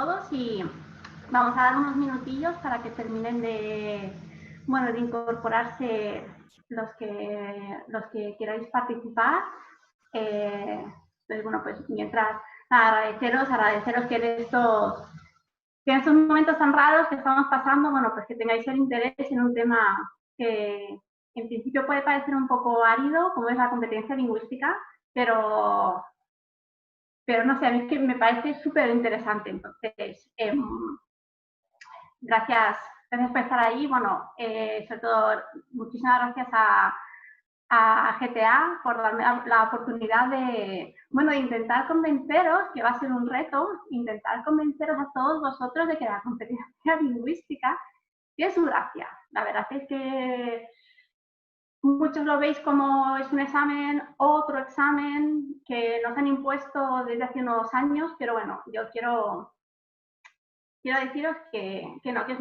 todos y vamos a dar unos minutillos para que terminen de incorporarse los que queráis participar. Entonces, bueno, pues mientras agradeceros que en estos momentos tan raros que estamos pasando, bueno, pues que tengáis el interés en un tema que en principio puede parecer un poco árido, como es la competencia lingüística, pero no sé, a mí es que me parece súper interesante. Entonces, gracias por estar ahí. Bueno, sobre todo, muchísimas gracias a GTA por darme la oportunidad de intentar convenceros, que va a ser un reto, intentar convenceros a todos vosotros de que la competencia lingüística tiene su gracia. La verdad es que muchos lo veis como es un examen, otro examen que nos han impuesto desde hace unos años, pero bueno, yo quiero deciros que no, que es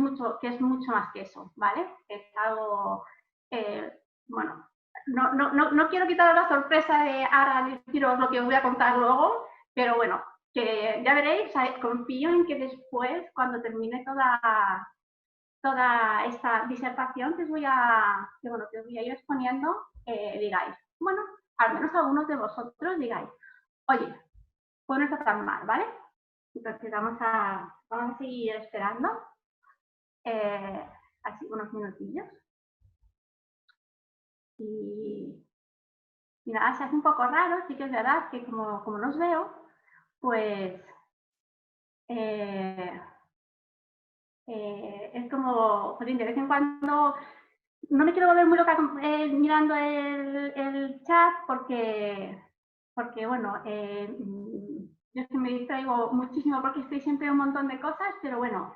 mucho más que eso, ¿vale? Es algo, bueno, no quiero quitaros la sorpresa de ahora deciros lo que os voy a contar luego, pero bueno, que ya veréis, confío en que después, cuando termine toda esta disertación que os voy a ir exponiendo, digáis, bueno, al menos algunos de vosotros digáis, oye, pues no está tan mal, ¿vale? Entonces vamos a seguir esperando así unos minutillos. Y nada, se hace un poco raro, sí que es verdad que como no os veo, pues es como, pues, de vez en cuando no me quiero volver muy loca mirando el chat porque bueno, yo me distraigo muchísimo porque estoy siempre un montón de cosas, pero bueno,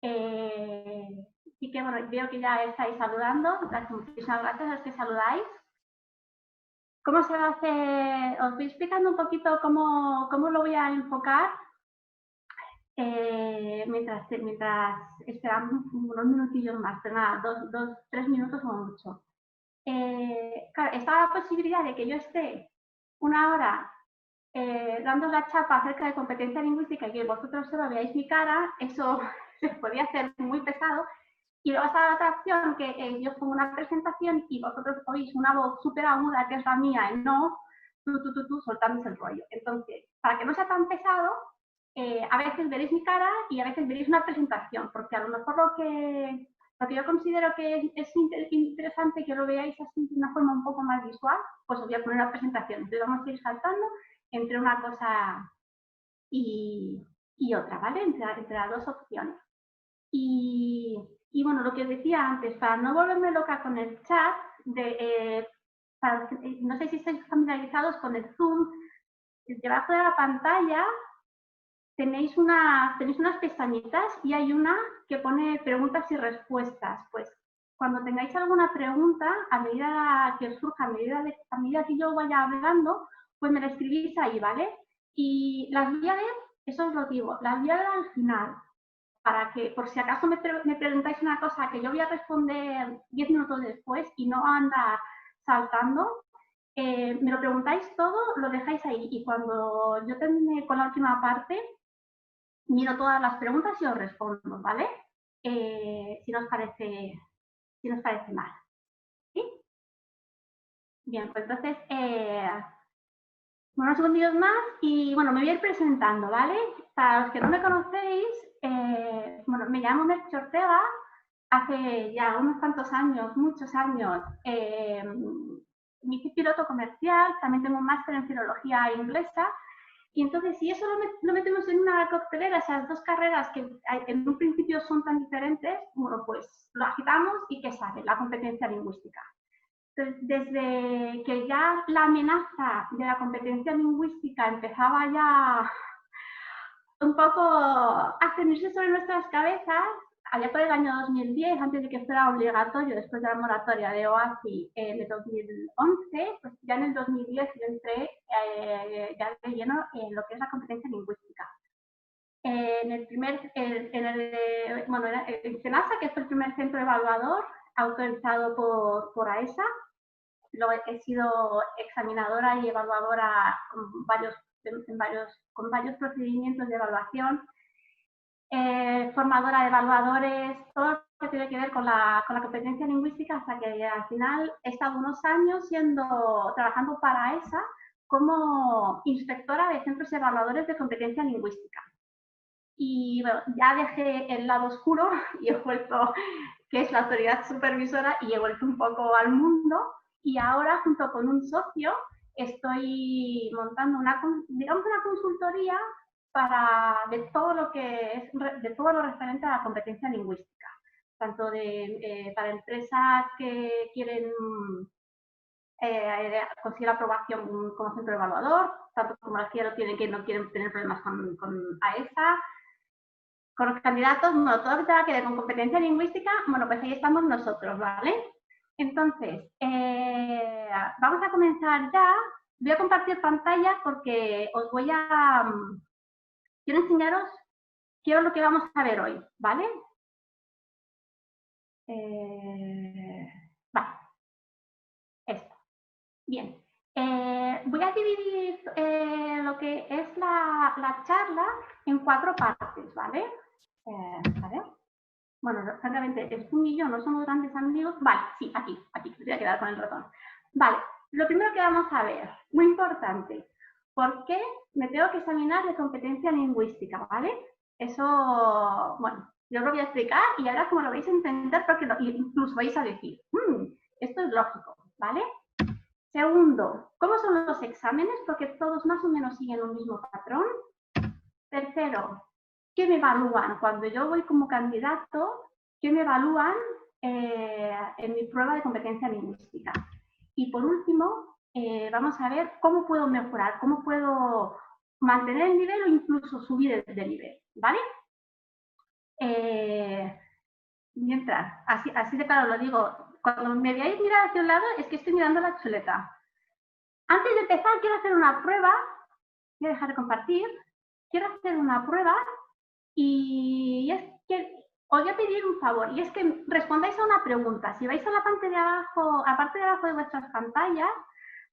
sí que bueno, veo que ya estáis saludando, muchísimas gracias a los que saludáis. ¿Cómo se va a hacer? Os voy explicando un poquito cómo lo voy a enfocar mientras esperamos unos minutillos más, pero nada, 3 minutos como mucho. Claro, está la posibilidad de que yo esté una hora dando la chapa acerca de competencia lingüística y que vosotros solo veáis mi cara, eso se podría hacer muy pesado. Y luego está la otra opción, que yo pongo una presentación y vosotros oís una voz súper aguda, que es la mía, y no tú, soltándose el rollo. Entonces, para que no sea tan pesado, a veces veréis mi cara y a veces veréis una presentación, porque a lo mejor lo que yo considero que es interesante que lo veáis así de una forma un poco más visual, pues os voy a poner una presentación. Entonces vamos a ir saltando entre una cosa y otra, ¿vale? Entre las dos opciones. Y bueno, lo que os decía antes, para no volverme loca con el chat, no sé si estáis familiarizados con el Zoom, debajo de la pantalla tenéis unas pestañitas y hay una que pone preguntas y respuestas. Pues cuando tengáis alguna pregunta, a medida que os surja, a medida que yo vaya hablando, pues me la escribís ahí, ¿vale? Y las voy a ver, eso os lo digo, las voy a ver al final, para que por si acaso me preguntáis una cosa que yo voy a responder 10 minutos después y no anda saltando, me lo preguntáis todo, lo dejáis ahí y cuando yo termine con la última parte, miro todas las preguntas y os respondo, ¿vale? Si nos parece mal. ¿Sí? Bien, pues entonces, unos segundos más y bueno, me voy a ir presentando, ¿vale? Para los que no me conocéis, bueno, me llamo Merche Ortega, hace ya unos cuantos años, muchos años, me hice piloto comercial, también tengo un máster en filología inglesa. Y entonces, si eso lo metemos en una coctelera, esas dos carreras que en un principio son tan diferentes, bueno, pues lo agitamos y ¿qué sale? La competencia lingüística. Entonces, desde que ya la amenaza de la competencia lingüística empezaba ya un poco a cenirse sobre nuestras cabezas, allá por el año 2010, antes de que fuera obligatorio, después de la moratoria de OACI de 2011, pues ya en el 2010 yo entré ya de lleno en lo que es la competencia lingüística. En el en CENASA, que es el primer centro evaluador autorizado por AESA, he sido examinadora y evaluadora con varios procedimientos de evaluación. formadora de evaluadores, todo lo que tiene que ver con la competencia lingüística, hasta que al final he estado unos años trabajando para ESA como inspectora de centros evaluadores de competencia lingüística. Y bueno, ya dejé el lado oscuro y he vuelto, que es la autoridad supervisora, y he vuelto un poco al mundo. Y ahora, junto con un socio, estoy montando digamos, una consultoría de todo lo que es, de todo lo referente a la competencia lingüística, tanto para empresas que quieren conseguir aprobación como centro evaluador, tanto como las que ya lo tienen, que no quieren tener problemas con AESA, con los candidatos, bueno, todo lo que tenga que ver con competencia lingüística, bueno, pues ahí estamos nosotros, ¿vale? Entonces, vamos a comenzar ya. Voy a compartir pantalla porque os voy a... quiero enseñaros qué es lo que vamos a ver hoy, ¿vale? Vale, esto. Bien. Voy a dividir lo que es la charla en 4 partes, ¿vale? A ver. Bueno, francamente, Spun y yo no somos grandes amigos. Vale, sí, aquí, me voy a quedar con el ratón. Vale, lo primero que vamos a ver, muy importante, ¿por qué me tengo que examinar de competencia lingüística, ¿vale? Eso, bueno, yo lo voy a explicar y ahora como lo vais a entender, porque incluso vais a decir, esto es lógico, ¿vale? Segundo, ¿cómo son los exámenes? Porque todos más o menos siguen un mismo patrón. Tercero, ¿qué me evalúan? Cuando yo voy como candidato, ¿qué me evalúan en mi prueba de competencia lingüística? Y por último, vamos a ver cómo puedo mejorar, cómo puedo mantener el nivel o incluso subir de nivel, ¿vale? Mientras, así de claro lo digo, cuando me veáis mirar hacia un lado es que estoy mirando la chuleta. Antes de empezar, quiero hacer una prueba, voy a dejar de compartir, quiero hacer una prueba y es que os voy a pedir un favor, y es que respondáis a una pregunta. Si vais a la parte de abajo, aparte de abajo de vuestras pantallas,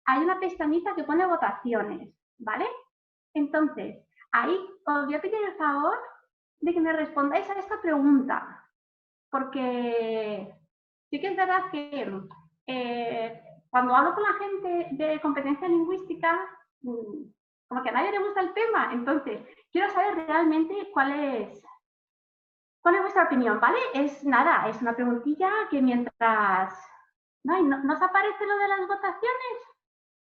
hay una pestañita que pone votaciones, ¿vale? Entonces, ahí os voy a pedir el favor de que me respondáis a esta pregunta, porque sí que es verdad que cuando hablo con la gente de competencia lingüística, como que a nadie le gusta el tema, entonces quiero saber realmente cuál es vuestra opinión, ¿vale? Es nada, es una preguntilla que mientras... ¿No os aparece lo de las votaciones?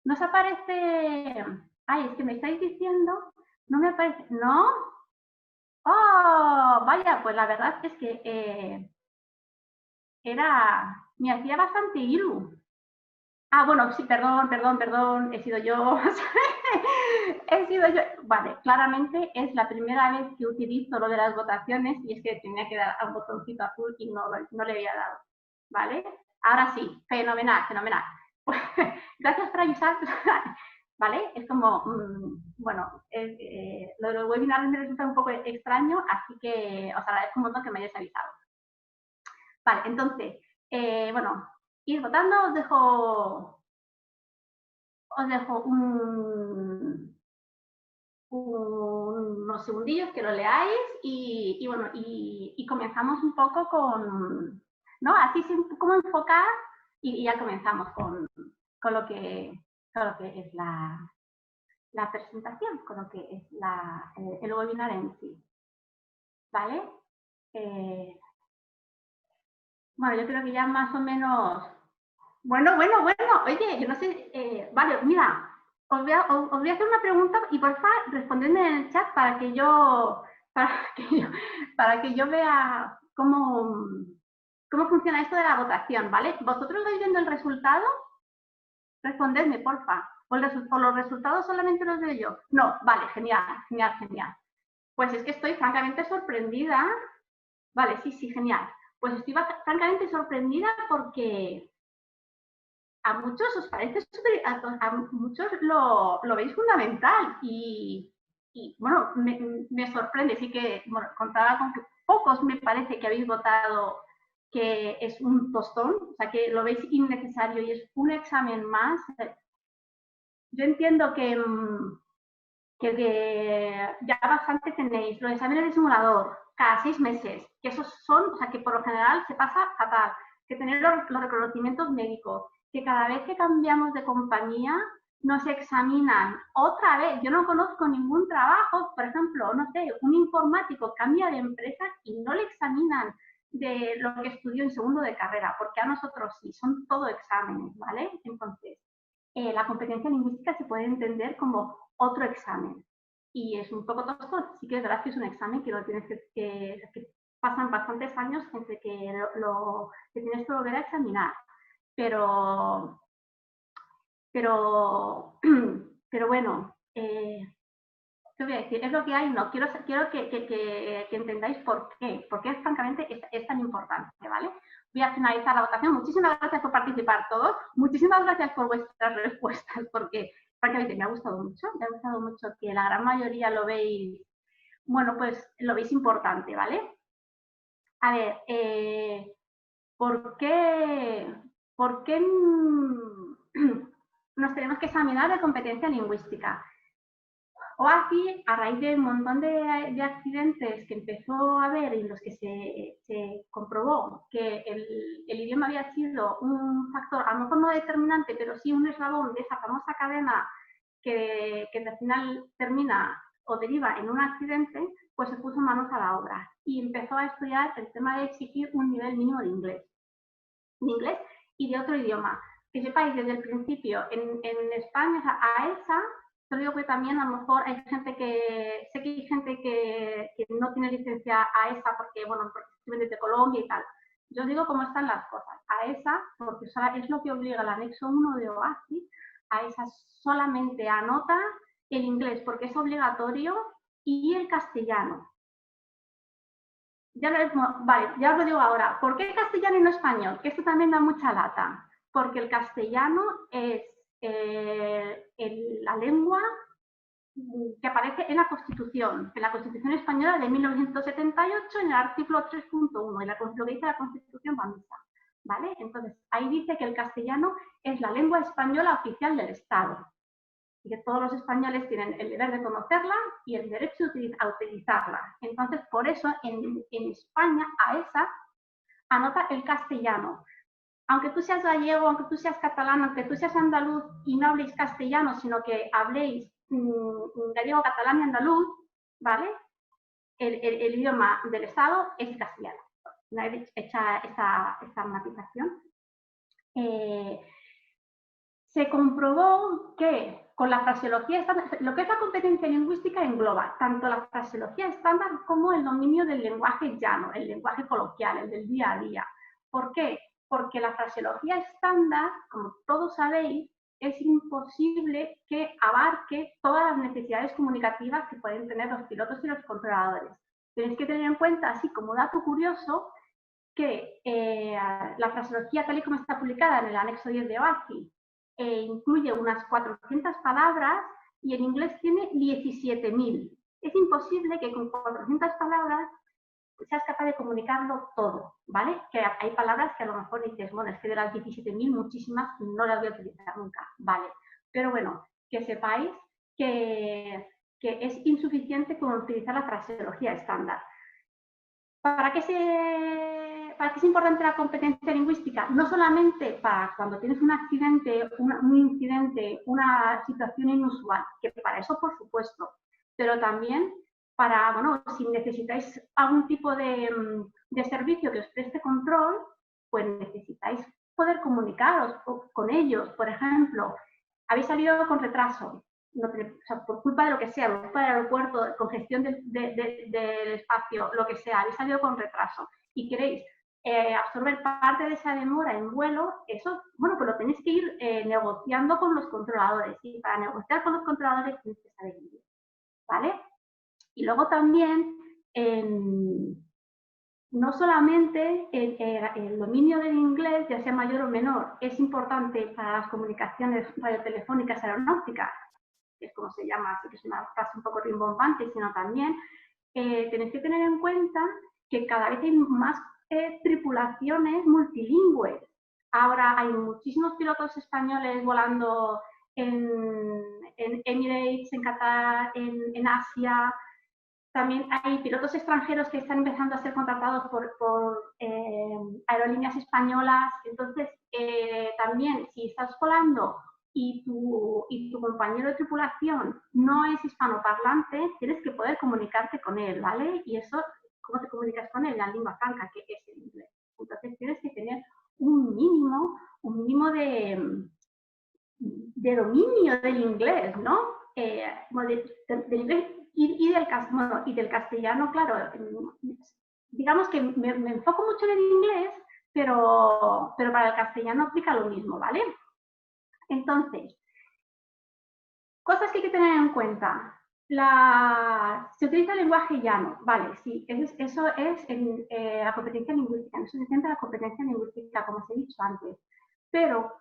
¿No os aparece...? Ay, es que me estáis diciendo... No me aparece... ¿No? ¡Oh! Vaya, pues la verdad es que me hacía bastante ilu. Ah, bueno, sí, perdón, he sido yo. He sido yo. Vale, claramente es la primera vez que utilizo lo de las votaciones y es que tenía que dar a un botoncito azul y no le había dado. ¿Vale? Ahora sí, fenomenal. Gracias por avisar. ¿Vale? Es como, bueno, lo del webinar me resulta un poco extraño, así que os agradezco un montón que me hayáis avisado. Vale, entonces, bueno, ir votando, os dejo unos segundillos que lo leáis y bueno, y comenzamos un poco con, ¿no? Así como enfocar y ya comenzamos con lo que es la presentación, con lo que es el webinar en sí. ¿Vale? Bueno, yo creo que ya más o menos... Bueno, oye, yo no sé, vale, mira, os voy a hacer una pregunta y porfa, respondedme en el chat para que yo vea cómo funciona esto de la votación, ¿vale? ¿Vosotros vais viendo el resultado? Respondedme, porfa. ¿O los resultados solamente los veo yo? No, vale, genial. Pues es que estoy francamente sorprendida. Vale, sí, genial. Pues estoy francamente sorprendida porque a muchos os parece a muchos lo veis fundamental y bueno, me sorprende, sí que, bueno, contaba con que pocos me parece que habéis votado que es un tostón, o sea, que lo veis innecesario y es un examen más. Yo entiendo que que ya bastante tenéis, los exámenes de simulador, cada 6 meses, que esos son, o sea, que por lo general se pasa fatal, que tener los reconocimientos médicos, que cada vez que cambiamos de compañía nos examinan otra vez. Yo no conozco ningún trabajo, por ejemplo, no sé, un informático cambia de empresa y no le examinan de lo que estudió en segundo de carrera, porque a nosotros sí, son todo exámenes, ¿vale? Entonces, la competencia lingüística se puede entender como otro examen. Y es un poco tosco, sí que es verdad que es un examen que lo tienes que pasan bastantes años entre que que tienes que volver a examinar. Pero bueno, ¿qué voy a decir? Es lo que hay, no. Quiero que entendáis por qué francamente es tan importante, ¿vale? Voy a finalizar la votación. Muchísimas gracias por participar todos. Muchísimas gracias por vuestras respuestas, porque francamente me ha gustado mucho. Me ha gustado mucho que la gran mayoría lo veis, bueno, pues lo veis importante, ¿vale? A ver, ¿por qué nos tenemos que examinar de competencia lingüística? OACI, a raíz de un montón de accidentes que empezó a haber en los que se comprobó que el idioma había sido un factor, a lo mejor no determinante, pero sí un eslabón de esa famosa cadena que al final termina o deriva en un accidente, pues se puso manos a la obra y empezó a estudiar el tema de exigir un nivel mínimo de inglés y de otro idioma. Que sepáis, desde el principio, en España, o sea, a esa, te digo que también a lo mejor hay gente que, sé que hay gente que no tiene licencia a esa porque, bueno, porque escriben desde Colombia y tal. Yo os digo cómo están las cosas. A esa, porque es lo que obliga el anexo 1 de OACI, a esa solamente anota el inglés, porque es obligatorio, y el castellano. Vale, ya os lo digo ahora. ¿Por qué castellano y no español? Que esto también da mucha lata. Porque el castellano es la lengua que aparece en la Constitución Española de 1978, en el artículo 3.1, en lo que dice la Constitución Vamisa. ¿Vale? Entonces, ahí dice que el castellano es la lengua española oficial del Estado y que todos los españoles tienen el deber de conocerla y el derecho a utilizarla. Entonces, por eso en España a esa anota el castellano. Aunque tú seas gallego, aunque tú seas catalán, aunque tú seas andaluz y no habléis castellano, sino que habléis gallego, catalán y andaluz, ¿vale? El idioma del Estado es castellano. Una vez hecha esta matización, se comprobó que con la fraseología estándar, lo que es la competencia lingüística engloba tanto la fraseología estándar como el dominio del lenguaje llano, el lenguaje coloquial, el del día a día. ¿Por qué? Porque la fraseología estándar, como todos sabéis, es imposible que abarque todas las necesidades comunicativas que pueden tener los pilotos y los controladores. Tenéis que tener en cuenta, así como dato curioso, que la fraseología tal y como está publicada en el anexo 10 de OACI incluye unas 400 palabras y en inglés tiene 17.000. Es imposible que con 400 palabras seas capaz de comunicarlo todo, ¿vale? Que hay palabras que a lo mejor dices, bueno, es que de las 17.000 muchísimas no las voy a utilizar nunca, ¿vale? Pero bueno, que sepáis que es insuficiente con utilizar la fraseología estándar. ¿Para qué es importante la competencia lingüística? No solamente para cuando tienes un accidente, un incidente, una situación inusual, que para eso por supuesto, pero también para, bueno, si necesitáis algún tipo de servicio que os preste control, pues necesitáis poder comunicaros con ellos. Por ejemplo, habéis salido con retraso, no, o sea, por culpa de lo que sea, por culpa del aeropuerto, congestión del espacio, lo que sea, habéis salido con retraso y queréis absorber parte de esa demora en vuelo, eso, bueno, pues lo tenéis que ir negociando con los controladores. Y para negociar con los controladores tenéis que saber inglés, ¿vale? Y luego también, no solamente el dominio del inglés, ya sea mayor o menor, es importante para las comunicaciones radiotelefónicas aeronáuticas, que es como se llama, así que es una frase un poco rimbombante, sino también tenéis que tener en cuenta que cada vez hay más tripulaciones multilingües. Ahora hay muchísimos pilotos españoles volando en en Emirates, en Qatar, en Asia. También hay pilotos extranjeros que están empezando a ser contratados por aerolíneas españolas. Entonces, también, si estás volando y tu compañero de tripulación no es hispanoparlante, tienes que poder comunicarte con él, ¿vale? Y eso, ¿cómo te comunicas con él? La lengua franca, que es el inglés. Entonces, tienes que tener un mínimo de dominio del inglés, ¿no? Del inglés y del castellano, claro. Digamos que me enfoco mucho en el inglés, pero para el castellano aplica lo mismo, ¿vale? Entonces, cosas que hay que tener en cuenta. Se utiliza el lenguaje llano, vale, sí, eso es en la competencia lingüística, eso se centra en la competencia lingüística, como os he dicho antes, pero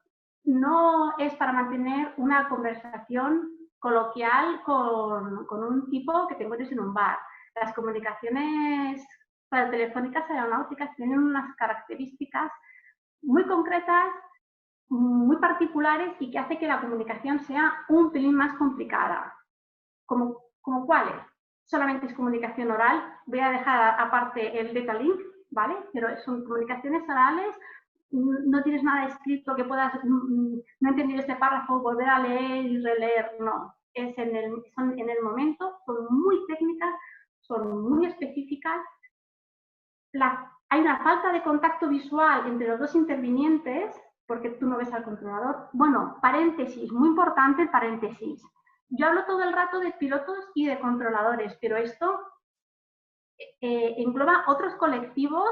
no es para mantener una conversación coloquial con un tipo que te encuentres en un bar. Las comunicaciones telefónicas aeronáuticas tienen unas características muy concretas, muy particulares y que hace que la comunicación sea un pelín más complicada. ¿Como cuáles? Solamente es comunicación oral. Voy a dejar aparte el data link, ¿vale? Pero son comunicaciones orales. No tienes nada escrito que puedas no entender este párrafo, volver a leer y releer. No. Son en el momento, son muy técnicas, son muy específicas. Hay una falta de contacto visual entre los dos intervinientes, porque tú no ves al controlador. Bueno, paréntesis, muy importante el paréntesis. Yo hablo todo el rato de pilotos y de controladores, pero esto engloba otros colectivos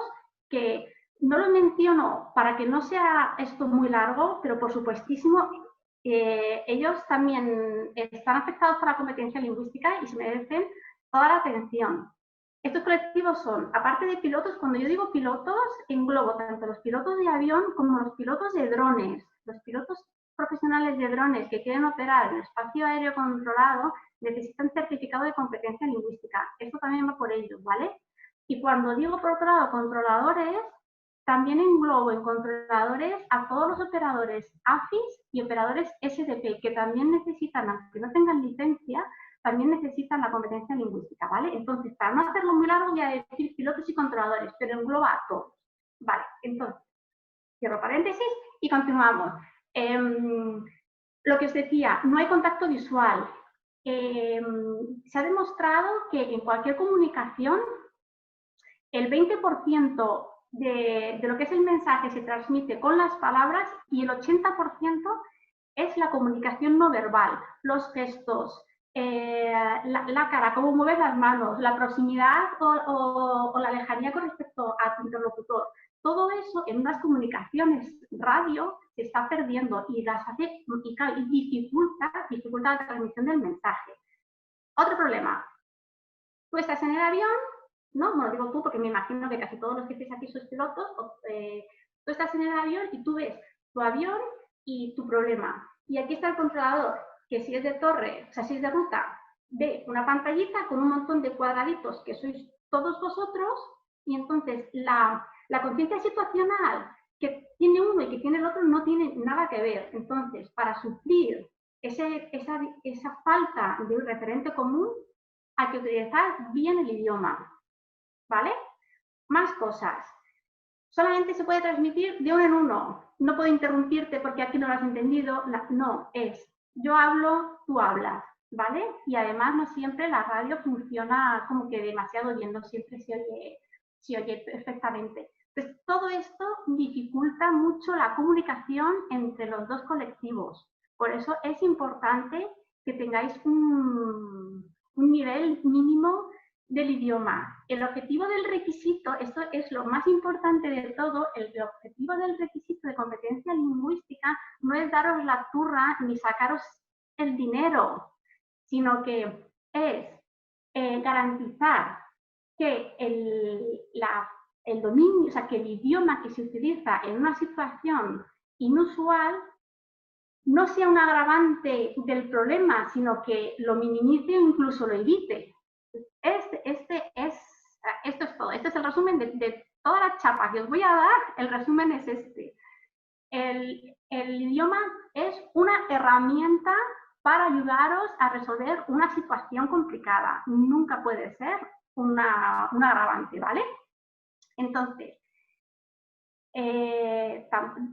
que no lo menciono para que no sea esto muy largo, pero por supuestísimo ellos también están afectados por la competencia lingüística y se merecen toda la atención. Estos colectivos son, aparte de pilotos, cuando yo digo pilotos, englobo tanto los pilotos de avión como los pilotos de drones. Los pilotos profesionales de drones que quieren operar en el espacio aéreo controlado necesitan certificado de competencia lingüística. Esto también va por ellos, ¿vale? Y cuando digo, por otro lado, controladores, también englobo en controladores a todos los operadores AFIS y operadores SDP, que también necesitan, aunque no tengan licencia, también necesitan la competencia lingüística, ¿vale? Entonces, para no hacerlo muy largo, voy a decir pilotos y controladores, pero engloba a todos. Vale, entonces, cierro paréntesis y continuamos. Lo que os decía, no hay contacto visual. Se ha demostrado que en cualquier comunicación, el 20% de lo que es el mensaje se transmite con las palabras y el 80% es la comunicación no verbal, los gestos, la cara, cómo mueves las manos, la proximidad o la lejanía con respecto a tu interlocutor. Todo eso en unas comunicaciones radio se está perdiendo y las hace y dificulta la transmisión del mensaje. Otro problema. Tú estás en el avión, ¿no? Bueno, digo tú porque me imagino que casi todos los que estéis aquí sois pilotos. Tú estás en el avión y tú ves tu avión y tu problema. Y aquí está el controlador, que si es de torre, o sea, si es de ruta, ve una pantallita con un montón de cuadraditos que sois todos vosotros, y entonces la conciencia situacional que tiene uno y que tiene el otro no tiene nada que ver. Entonces, para suplir esa falta de un referente común, hay que utilizar bien el idioma, ¿vale? Más cosas. Solamente se puede transmitir de uno en uno. No puedo interrumpirte porque aquí no lo has entendido. No, es yo hablo, tú hablas, ¿vale? Y además no siempre la radio funciona como que demasiado bien, no siempre se oye perfectamente. Pues todo esto dificulta mucho la comunicación entre los dos colectivos. Por eso es importante que tengáis un nivel mínimo del idioma. El objetivo del requisito, esto es lo más importante de todo, el objetivo del requisito de competencia lingüística no es daros la turra ni sacaros el dinero, sino que es garantizar que el dominio, o sea, que el idioma que se utiliza en una situación inusual no sea un agravante del problema, sino que lo minimice o incluso lo evite. Esto es todo. Este es el resumen de toda la chapa que os voy a dar. El resumen es este. El idioma es una herramienta para ayudaros a resolver una situación complicada. Nunca puede ser un agravante, ¿vale? Entonces,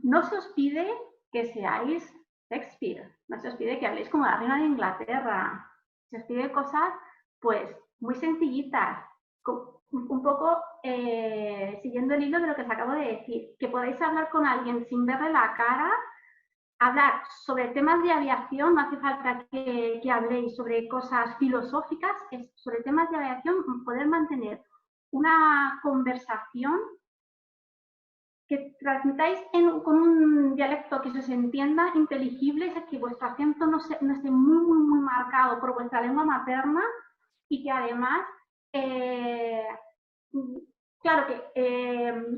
no se os pide que seáis Shakespeare, no se os pide que habléis como la reina de Inglaterra, se os pide cosas pues muy sencillitas, un poco siguiendo el hilo de lo que os acabo de decir, que podáis hablar con alguien sin verle la cara, hablar sobre temas de aviación, no hace falta que habléis sobre cosas filosóficas, es sobre temas de aviación, poder mantener una conversación que transmitáis con un dialecto que se os entienda, inteligible, es que vuestro acento no esté muy marcado por vuestra lengua materna y que además, claro que,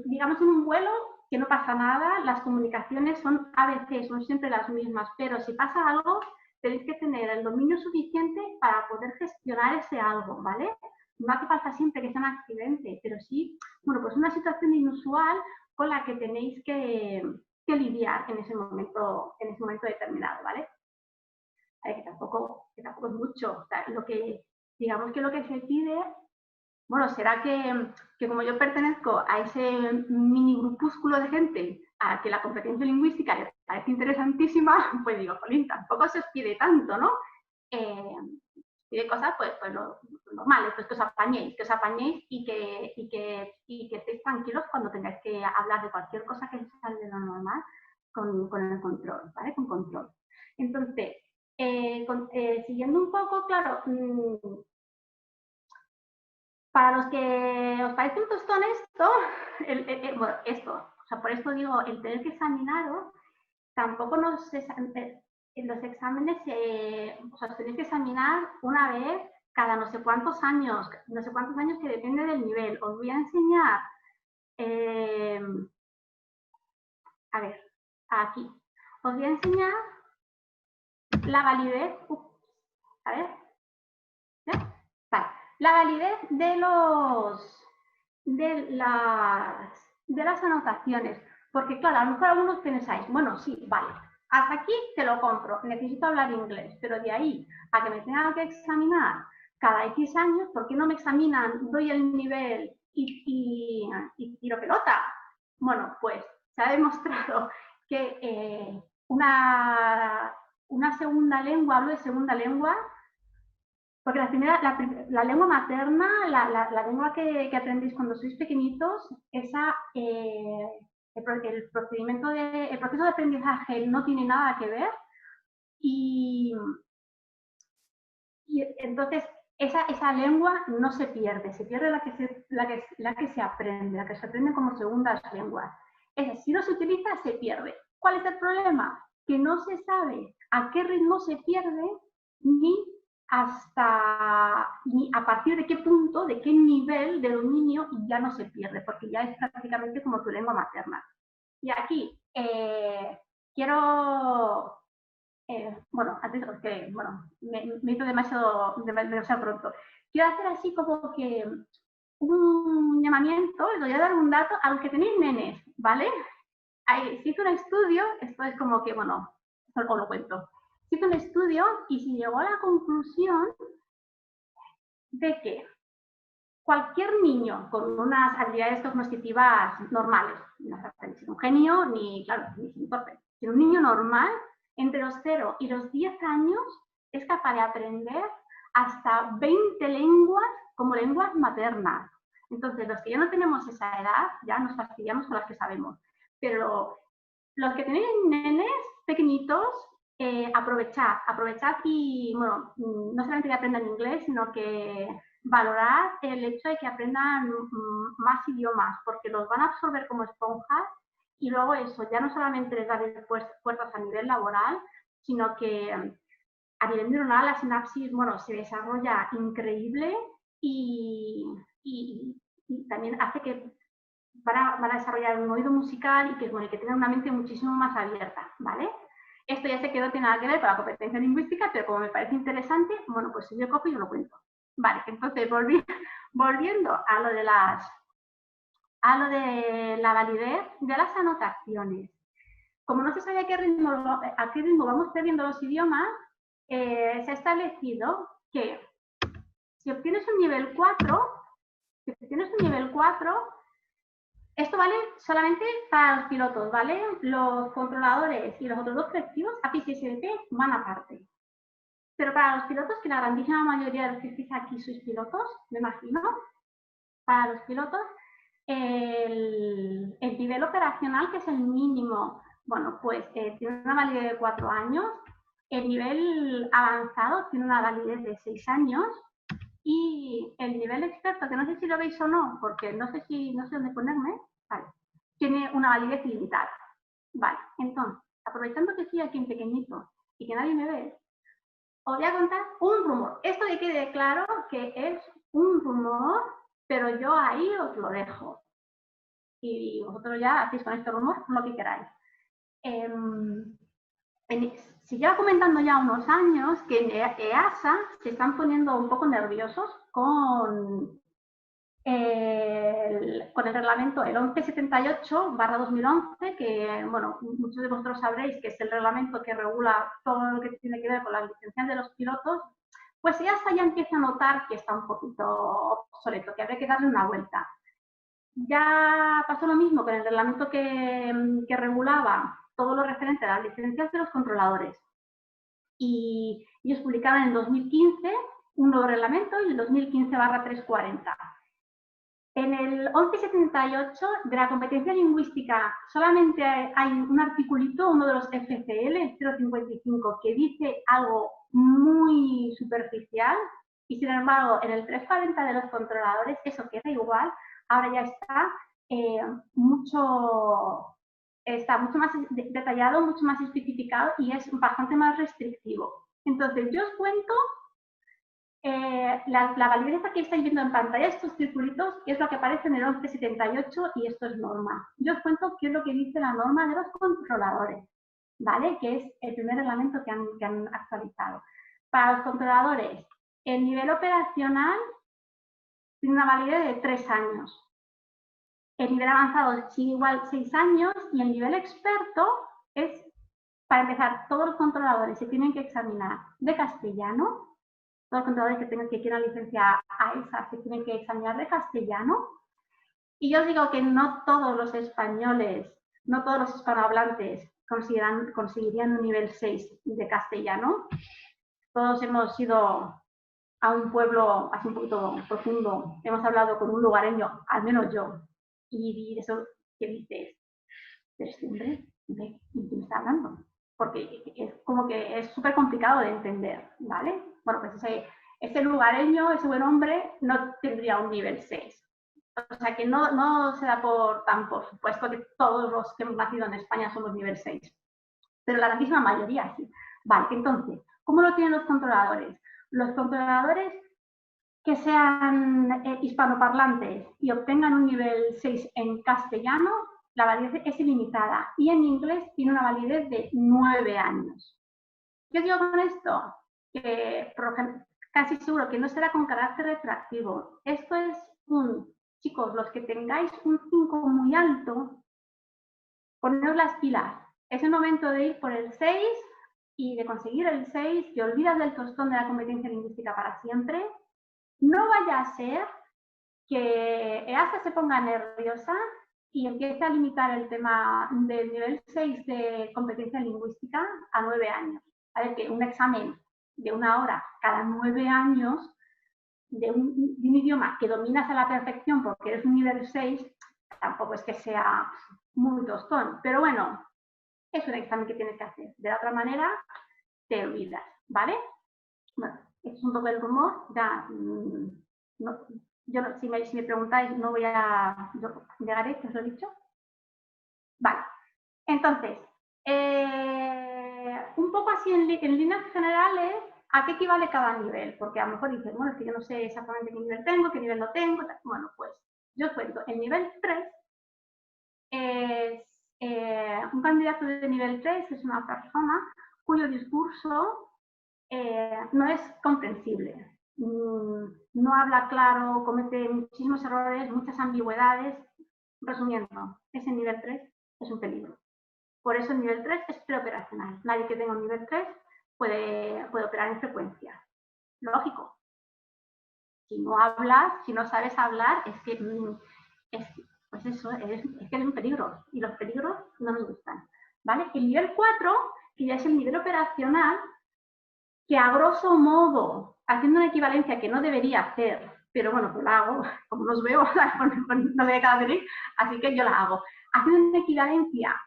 digamos en un vuelo, que no pasa nada, las comunicaciones son ABC, son siempre las mismas, pero si pasa algo, tenéis que tener el dominio suficiente para poder gestionar ese algo, ¿vale? No hace falta siempre que sea un accidente, pero sí, bueno, pues una situación inusual con la que tenéis que lidiar en ese momento determinado, ¿vale? Que tampoco es mucho. O sea, digamos que lo que se pide, bueno, será que como yo pertenezco a ese mini grupúsculo de gente a que la competencia lingüística les parece interesantísima, pues digo, jolín, tampoco se os pide tanto, ¿no? Pide cosas pues lo normales, pues que os apañéis y que estéis tranquilos cuando tengáis que hablar de cualquier cosa que salga de lo normal con el control, ¿vale? Con control. Entonces, siguiendo un poco, claro, para los que os parece un tostón esto, bueno, o sea, por esto digo, el tener que examinaros, tampoco en los exámenes os tenéis que examinar una vez cada no sé cuántos años que depende del nivel. Os voy a enseñar, a ver, aquí, os voy a enseñar la validez, a ver, ¿sí? Vale, la validez de las anotaciones, porque claro, a lo mejor algunos pensáis, bueno, sí, vale, hasta aquí te lo compro, necesito hablar inglés, pero de ahí a que me tengan que examinar cada X años, ¿por qué no me examinan, doy el nivel y tiro pelota? Bueno, pues se ha demostrado que una segunda lengua, hablo de segunda lengua, porque la lengua materna, la lengua que aprendéis cuando sois pequeñitos, el proceso de aprendizaje no tiene nada que ver y entonces esa lengua no se pierde, se pierde la que se aprende, la que se aprende como segundas lenguas. Si no se utiliza, se pierde. ¿Cuál es el problema? Que no se sabe a qué ritmo se pierde ni a partir de qué punto, de qué nivel de dominio ya no se pierde, porque ya es prácticamente como tu lengua materna. Y aquí quiero bueno, antes que me hizo demasiado pronto. Quiero hacer así como que un llamamiento, les voy a dar un dato a los que tenéis nenes, ¿vale? Se hizo un estudio, esto es como que, bueno, esto os lo cuento. Se hizo un estudio y se llegó a la conclusión de que cualquier niño con unas habilidades cognitivas normales, no hace ni un genio, ni, claro, ni sin torpe, sino un niño normal, entre los 0 y los 10 años es capaz de aprender hasta 20 lenguas como lenguas maternas. Entonces, los que ya no tenemos esa edad, ya nos fastidiamos con las que sabemos. Pero los que tenéis nenes pequeñitos, aprovechad y, bueno, no solamente que aprendan inglés, sino que valorar el hecho de que aprendan más idiomas, porque los van a absorber como esponjas y luego eso ya no solamente les va a abrir puertas a nivel laboral, sino que a nivel neuronal la sinapsis, bueno, se desarrolla increíble y también hace que van a desarrollar un oído musical y que tengan una mente muchísimo más abierta, ¿vale? Esto ya sé que no tiene nada que ver con la competencia lingüística, pero como me parece interesante, bueno, pues si yo cojo y os lo cuento. Vale, entonces volviendo a lo de la validez de las anotaciones. Como no se sabe a qué ritmo vamos perdiendo los idiomas, se ha establecido que si obtienes un nivel 4, esto vale solamente para los pilotos, ¿vale? Los controladores y los otros dos colectivos, APIs y SBT, van aparte. Pero para los pilotos, que la grandísima mayoría de los que estáis aquí sois pilotos, me imagino, para los pilotos, el nivel operacional, que es el mínimo, bueno, pues tiene una validez de 4 años, el nivel avanzado tiene una validez de 6 años, y el nivel experto, que no sé si lo veis o no, porque no sé dónde ponerme, vale, tiene una validez limitada. Vale, entonces, aprovechando que estoy aquí en pequeñito y que nadie me ve, os voy a contar un rumor. Esto que quede claro que es un rumor, pero yo ahí os lo dejo. Y vosotros ya hacéis con este rumor lo que queráis. Se lleva comentando ya unos años que en EASA se están poniendo un poco nerviosos con el reglamento, el 1178/2011, que, bueno, muchos de vosotros sabréis que es el reglamento que regula todo lo que tiene que ver con las licencias de los pilotos, pues ya empieza a notar que está un poquito obsoleto, que habría que darle una vuelta. Ya pasó lo mismo con el reglamento que regulaba todo lo referente a las licencias de los controladores. Y ellos publicaron en 2015 un nuevo reglamento, el 2015/340. En el 1178 de la competencia lingüística solamente hay un articulito, uno de los FCL, el 055, que dice algo muy superficial, y sin embargo en el 340 de los controladores eso queda igual. Ahora ya está mucho más detallado, mucho más especificado y es bastante más restrictivo. Entonces yo os cuento la validez que estáis viendo en pantalla, estos circulitos, es lo que aparece en el 1178 y esto es norma. Yo os cuento qué es lo que dice la norma de los controladores, ¿vale? Que es el primer reglamento que han actualizado. Para los controladores, el nivel operacional tiene una validez de 3 años. El nivel avanzado sigue igual 6 años y el nivel experto es, para empezar, todos los controladores se tienen que examinar de castellano. Todos los controladores que quieran licencia AESA se tienen que examinar de castellano. Y yo os digo que no todos los españoles, no todos los hispanohablantes conseguirían un nivel 6 de castellano. Todos hemos ido a un pueblo así un poquito profundo, hemos hablado con un lugareño, al menos yo, y eso que dices, pero este hombre, ¿de quién me está hablando? Porque es como que es súper complicado de entender, ¿vale? Bueno, pues ese lugareño, ese buen hombre, no tendría un nivel 6. O sea que no se da por supuesto que todos los que hemos nacido en España somos nivel 6, pero la grandísima mayoría sí. Vale, entonces, ¿cómo lo tienen los controladores? Los controladores que sean hispanoparlantes y obtengan un nivel 6 en castellano, la validez es ilimitada y en inglés tiene una validez de 9 años. ¿Qué os digo con esto? Que casi seguro que no será con carácter retroactivo. Esto es chicos, los que tengáis un 5 muy alto, poneros las pilas. Es el momento de ir por el 6 y de conseguir el 6, te olvidas del tostón de la competencia lingüística para siempre. No vaya a ser que EASA se ponga nerviosa y empiece a limitar el tema del nivel 6 de competencia lingüística a 9 años. A ver, que un examen de 1 hora cada 9 años de un idioma que dominas a la perfección porque eres un nivel 6, tampoco es que sea muy tostón. Pero bueno, es un examen que tienes que hacer. De la otra manera, te olvidas, ¿vale? Bueno, es un poco el rumor. Ya, no, yo si me preguntáis, no voy a... Yo llegaré, que os lo he dicho. Vale, entonces, un poco así en líneas generales, ¿a qué equivale cada nivel? Porque a lo mejor dices, bueno, es que yo no sé exactamente qué nivel tengo, qué nivel no tengo. Bueno, pues yo os cuento. El nivel 3 es un candidato de nivel 3, es una persona cuyo discurso no es comprensible. No habla claro, comete muchísimos errores, muchas ambigüedades. Resumiendo, ese nivel 3 es un peligro. Por eso el nivel 3 es preoperacional. Nadie que tenga un nivel 3 puede operar en frecuencia. Lógico. Si no hablas, si no sabes hablar, pues eso, es que eres un peligro. Y los peligros no nos gustan. ¿Vale? El nivel 4, que ya es el nivel operacional, que a grosso modo, haciendo una equivalencia que no debería hacer, pero bueno, pues la hago, como los veo, no me acaba de venir, así que yo la hago. Haciendo una equivalencia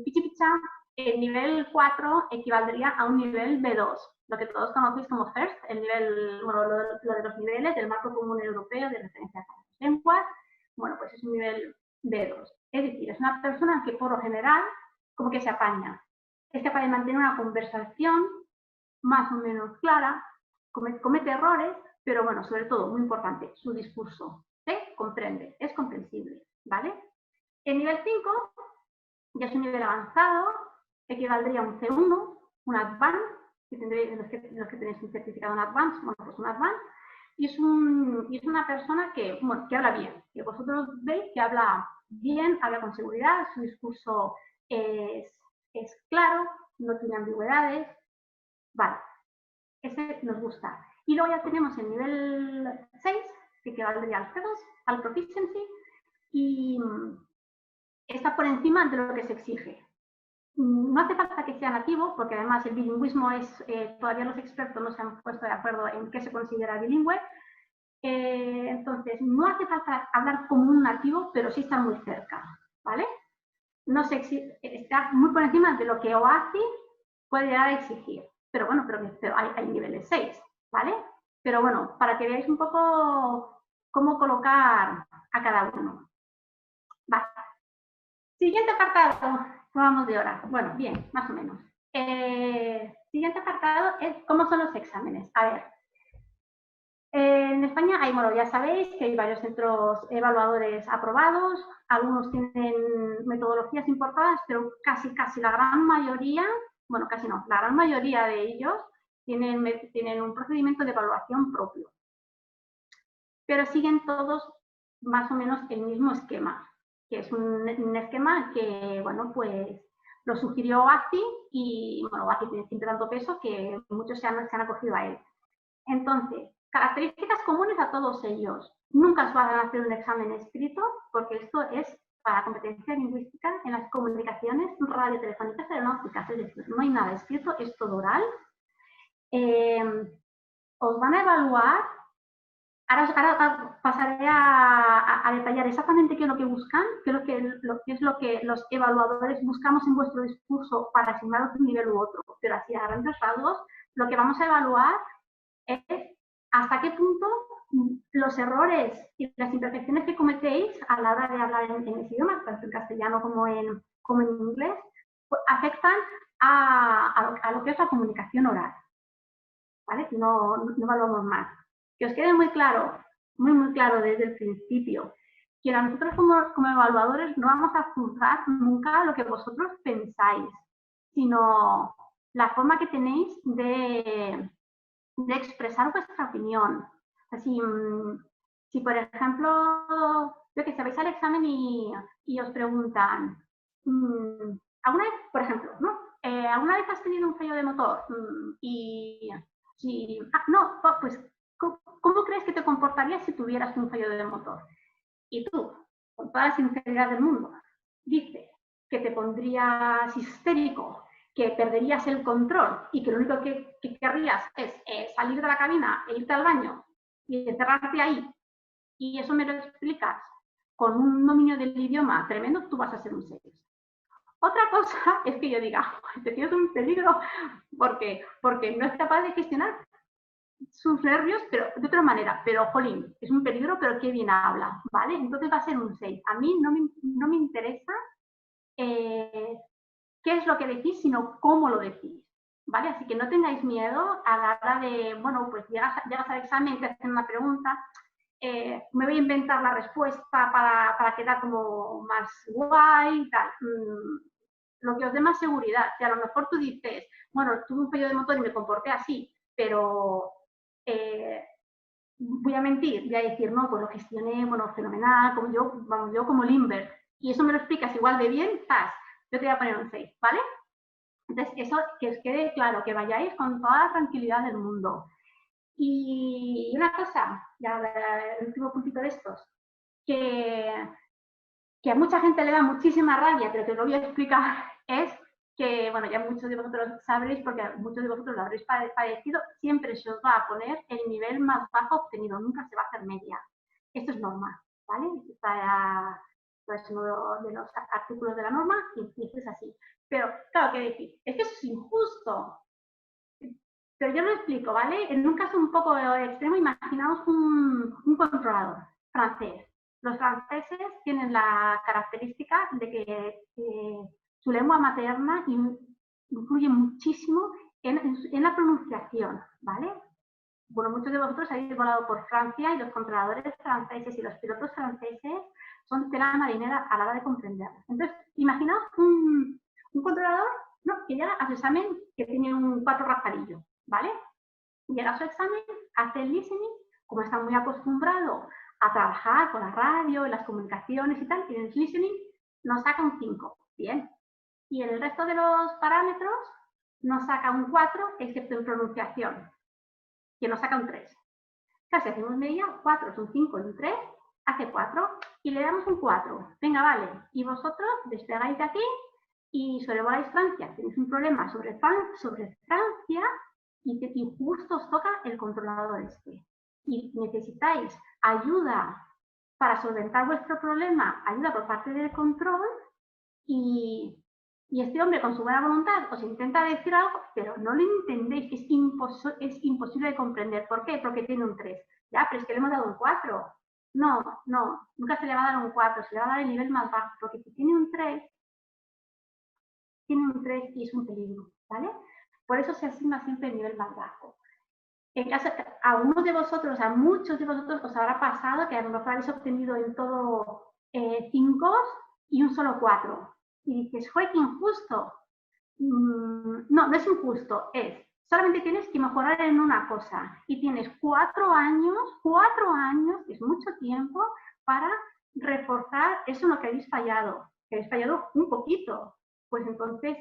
pichi picha, el nivel 4 equivaldría a un nivel B2, lo que todos conocéis como FIRST, el nivel, bueno, lo de los niveles del marco común europeo de referencia a las lenguas, bueno, pues es un nivel B2. Es decir, es una persona que por lo general como que se apaña. Es capaz de mantener una conversación más o menos clara, comete errores, pero bueno, sobre todo, muy importante, su discurso se comprende, es comprensible, ¿vale? El nivel 5 ya es un nivel avanzado, equivaldría a un C1, un Advanced, que tendréis los que tenéis un certificado en Advanced, bueno, pues un Advanced, y es una persona que, bueno, que habla bien, que vosotros veis que habla bien, habla con seguridad, su discurso es claro, no tiene ambigüedades, vale, ese nos gusta. Y luego ya tenemos el nivel 6, que equivaldría al C2, al Proficiency, y está por encima de lo que se exige. No hace falta que sea nativo, porque además el bilingüismo es, todavía los expertos no se han puesto de acuerdo en qué se considera bilingüe. Entonces, no hace falta hablar como un nativo, pero sí está muy cerca, ¿vale? No se exige, está muy por encima de lo que OACI puede llegar a exigir. Pero bueno, pero hay niveles 6, ¿vale? Pero bueno, para que veáis un poco cómo colocar a cada uno. Vale. Siguiente apartado. Vamos de hora. Bueno, bien, más o menos. Siguiente apartado es cómo son los exámenes. A ver, en España hay, bueno, ya sabéis que hay varios centros evaluadores aprobados, algunos tienen metodologías importadas, pero casi la gran mayoría, bueno, casi no, la gran mayoría de ellos tienen un procedimiento de evaluación propio. Pero siguen todos más o menos el mismo esquema, que es un esquema que, bueno, pues lo sugirió OACI y, bueno, OACI tiene siempre tanto peso que muchos se han acogido a él. Entonces, características comunes a todos ellos. Nunca os van a hacer un examen escrito, porque esto es para competencia lingüística en las comunicaciones radiotelefónicas aeronáuticas, es decir, no hay nada escrito, es todo oral. Os van a evaluar, ahora pasaré a detallar exactamente qué es lo que buscan, qué es lo que los evaluadores buscamos en vuestro discurso para asignaros un nivel u otro, pero así a grandes rasgos, lo que vamos a evaluar es hasta qué punto los errores y las imperfecciones que cometéis a la hora de hablar en ese idioma, tanto en castellano como en inglés, pues afectan a lo que es la comunicación oral. ¿Vale? No evaluamos más. Que os quede muy claro, muy claro desde el principio, que nosotros como evaluadores no vamos a juzgar nunca lo que vosotros pensáis, sino la forma que tenéis de expresar vuestra opinión. Así, si por ejemplo, yo que sabéis al examen y os preguntan, ¿alguna vez, por ejemplo, ¿no? ¿Alguna vez has tenido un fallo de motor? Y si, no, pues, ¿cómo crees que te comportarías si tuvieras un fallo de motor? Y tú, con toda la sinceridad del mundo, dices que te pondrías histérico, que perderías el control y que lo único que querrías es salir de la cabina e irte al baño y encerrarte ahí, y eso me lo explicas con un dominio del idioma tremendo, tú vas a ser un 6. Otra cosa es que yo diga, este tío es un peligro porque no es capaz de gestionar sus nervios, pero de otra manera, pero jolín, es un peligro, pero qué bien habla, ¿vale? Entonces va a ser un 6. A mí no me interesa qué es lo que decís, sino cómo lo decís, ¿vale? Así que no tengáis miedo a la hora de, bueno, pues llegas al examen, te hacen una pregunta, me voy a inventar la respuesta para quedar como más guay y tal. Lo que os dé más seguridad. Si a lo mejor tú dices, bueno, tuve un fallo de motor y me comporté así, pero voy a mentir, voy a decir, no, pues lo gestioné, bueno, fenomenal, como yo como Limber, y eso me lo explicas igual de bien, yo te voy a poner un 6, ¿vale? Entonces, eso que os quede claro, que vayáis con toda la tranquilidad del mundo. Y una cosa, ya el último puntito de estos, que a mucha gente le da muchísima rabia, pero que os lo voy a explicar, es que, bueno, ya muchos de vosotros sabréis, porque muchos de vosotros lo habréis padecido, siempre se os va a poner el nivel más bajo obtenido, nunca se va a hacer media. Esto es norma, ¿vale? Está pues, uno de los artículos de la norma y esto es así. Pero, claro, ¿qué decir? Es que eso es injusto. Pero yo lo explico, ¿vale? En un caso un poco extremo, imaginaos un controlador francés. Los franceses tienen la característica de que su lengua materna influye muchísimo en la pronunciación, ¿vale? Bueno, muchos de vosotros habéis volado por Francia y los controladores franceses y los pilotos franceses son tela marinera a la hora de comprenderlo. Entonces, imaginaos un controlador, ¿no?, que llega a su examen que tiene un 4 raspadillo, ¿vale? Llega a su examen, hace el listening, como está muy acostumbrado a trabajar con la radio, las comunicaciones y tal, y en el listening nos saca un 5, bien. Y en el resto de los parámetros nos saca un 4, excepto en pronunciación, que nos saca un 3. Casi hacemos media, 4 es un 5 y un 3, hace 4, y le damos un 4. Venga, vale, y vosotros despegáis de aquí y sobrevoláis Francia. Tenéis un problema sobre Francia y justo os toca el controlador este. Y necesitáis ayuda para solventar vuestro problema, ayuda por parte del control, y este hombre con su buena voluntad os intenta decir algo, pero no lo entendéis, es imposible de comprender. ¿Por qué? Porque tiene un 3. Ya, pero es que le hemos dado un 4. No, no, nunca se le va a dar un 4, se le va a dar el nivel más bajo, porque si tiene un 3 y es un peligro, ¿vale? Por eso se asigna siempre el nivel más bajo. En caso, a unos de vosotros, a muchos de vosotros os habrá pasado que a lo mejor habéis obtenido en todo 5 y un solo 4. Y dices, ¡joder, qué injusto! No, no es injusto, solamente tienes que mejorar en una cosa y tienes 4 años, que es mucho tiempo, para reforzar eso en lo que habéis fallado un poquito. Pues entonces,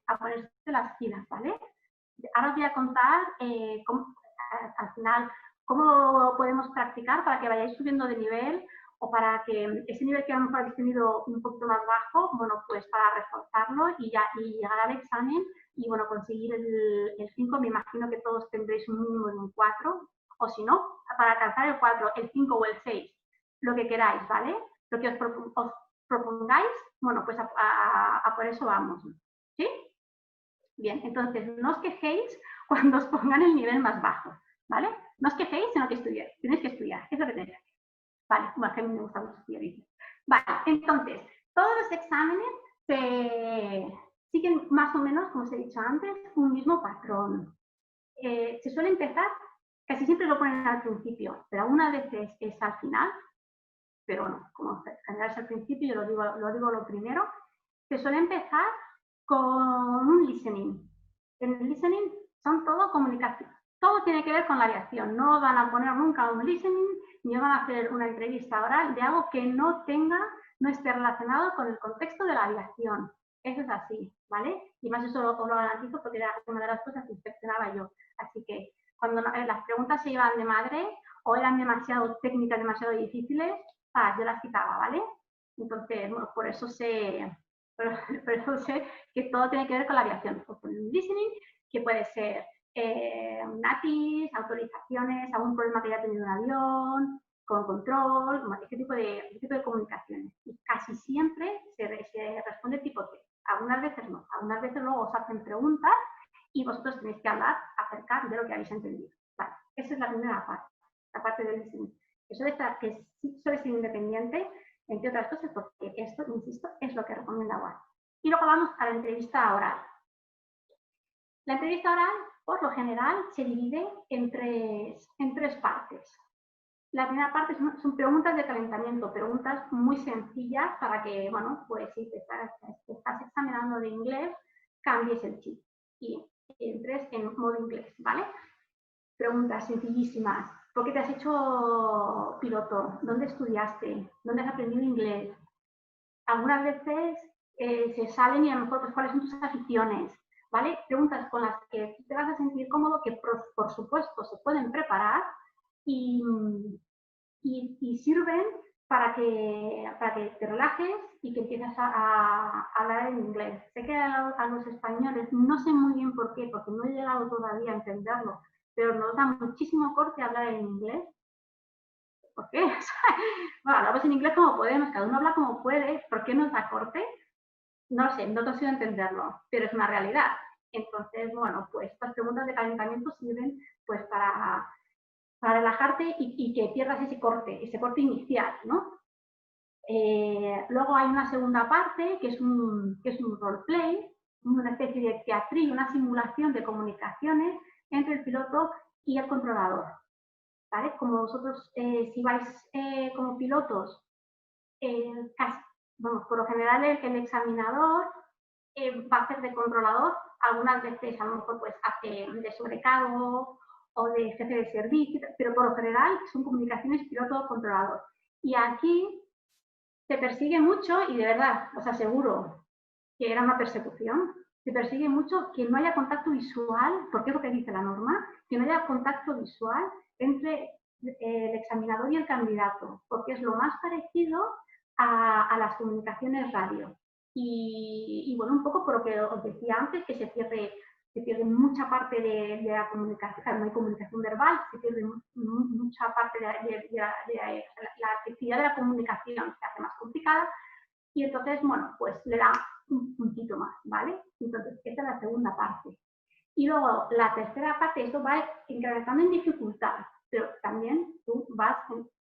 a ponerse las pilas, ¿vale? Ahora os voy a contar al final cómo podemos practicar para que vayáis subiendo de nivel o para que ese nivel que a lo mejor habéis tenido un poquito más bajo, bueno, pues para reforzarlo y llegar al examen y, bueno, conseguir el 5. Me imagino que todos tendréis un mínimo de un 4, o si no, para alcanzar el 4, el 5 o el 6, lo que queráis, ¿vale? Lo que os propongáis, bueno, pues a por eso vamos, ¿sí? Bien, entonces no os quejéis cuando os pongan el nivel más bajo, ¿vale? No os quejéis, sino que estudiéis. Tenéis que estudiar, es lo que tenéis que hacer. Vale, bueno, que a mí me gusta mucho estudiar. Vale, entonces, todos los exámenes siguen más o menos, como os he dicho antes, un mismo patrón. Se suele empezar, casi siempre lo ponen al principio, pero algunas veces es al final, pero bueno, como en general es al principio, yo lo digo lo primero. Se suele empezar con un listening. En el listening son todo comunicación. Todo tiene que ver con la aviación. No van a poner nunca un listening ni van a hacer una entrevista oral de algo que no esté relacionado con el contexto de la aviación. Eso es así, ¿vale? Y más eso os lo garantizo porque era una de las cosas que inspeccionaba yo. Así que cuando las preguntas se iban de madre o eran demasiado técnicas, demasiado difíciles, yo las quitaba, ¿vale? Entonces, bueno, por eso sé que todo tiene que ver con la aviación. Con el listening, que puede ser NATIS, autorizaciones, algún problema que haya tenido un avión, con control, este tipo de comunicaciones. Y casi siempre se responde tipo T. Algunas veces no, algunas veces luego os hacen preguntas y vosotros tenéis que hablar acerca de lo que habéis entendido. Vale, esa es la primera parte, la parte del listening. Eso de que suele ser independiente, entre otras cosas, porque esto, insisto, es lo que recomienda WAD. Y luego vamos a la entrevista oral. La entrevista oral, por lo general, se divide en tres partes. La primera parte son preguntas de calentamiento, preguntas muy sencillas para que, bueno, pues si te estás examinando de inglés, cambies el chip y entres en modo inglés, ¿vale? Preguntas sencillísimas. ¿Por qué te has hecho piloto? ¿Dónde estudiaste? ¿Dónde has aprendido inglés? Algunas veces se salen y a lo mejor pues, cuáles son tus aficiones, ¿vale? Preguntas con las que te vas a sentir cómodo, que por supuesto se pueden preparar y sirven para que te relajes y que empieces a hablar en inglés. Sé que a los españoles, no sé muy bien por qué, porque no he llegado todavía a entenderlo, pero nos da muchísimo corte hablar en inglés. ¿Por qué? Bueno, hablamos en inglés como podemos, cada uno habla como puede. ¿Por qué nos da corte? No lo sé, no consigo entenderlo, pero es una realidad. Entonces, bueno, pues estas preguntas de calentamiento sirven pues para relajarte y que pierdas ese corte inicial, ¿no? Luego hay una segunda parte que es un roleplay, una especie de teatrillo, una simulación de comunicaciones entre el piloto y el controlador. ¿Vale? Como vosotros, si vais como pilotos, bueno, por lo general el examinador va a hacer de controlador, algunas veces a lo mejor pues hace de sobrecargo o de jefe de servicio, pero por lo general son comunicaciones piloto-controlador. Y aquí te persigue mucho y de verdad, os aseguro que era una persecución, te persigue mucho que no haya contacto visual, porque es lo que dice la norma, que no haya contacto visual entre el examinador y el candidato, porque es lo más parecido a las comunicaciones radio. Y bueno, un poco por lo que os decía antes, que se pierde mucha parte de la comunicación, no hay comunicación verbal, se pierde mucha parte de la actividad de la comunicación, se hace más complicada y entonces, bueno, pues le da un puntito más, ¿vale? Entonces, esta es la segunda parte. Y luego, la tercera parte, esto va incrementando en dificultad, pero también tú vas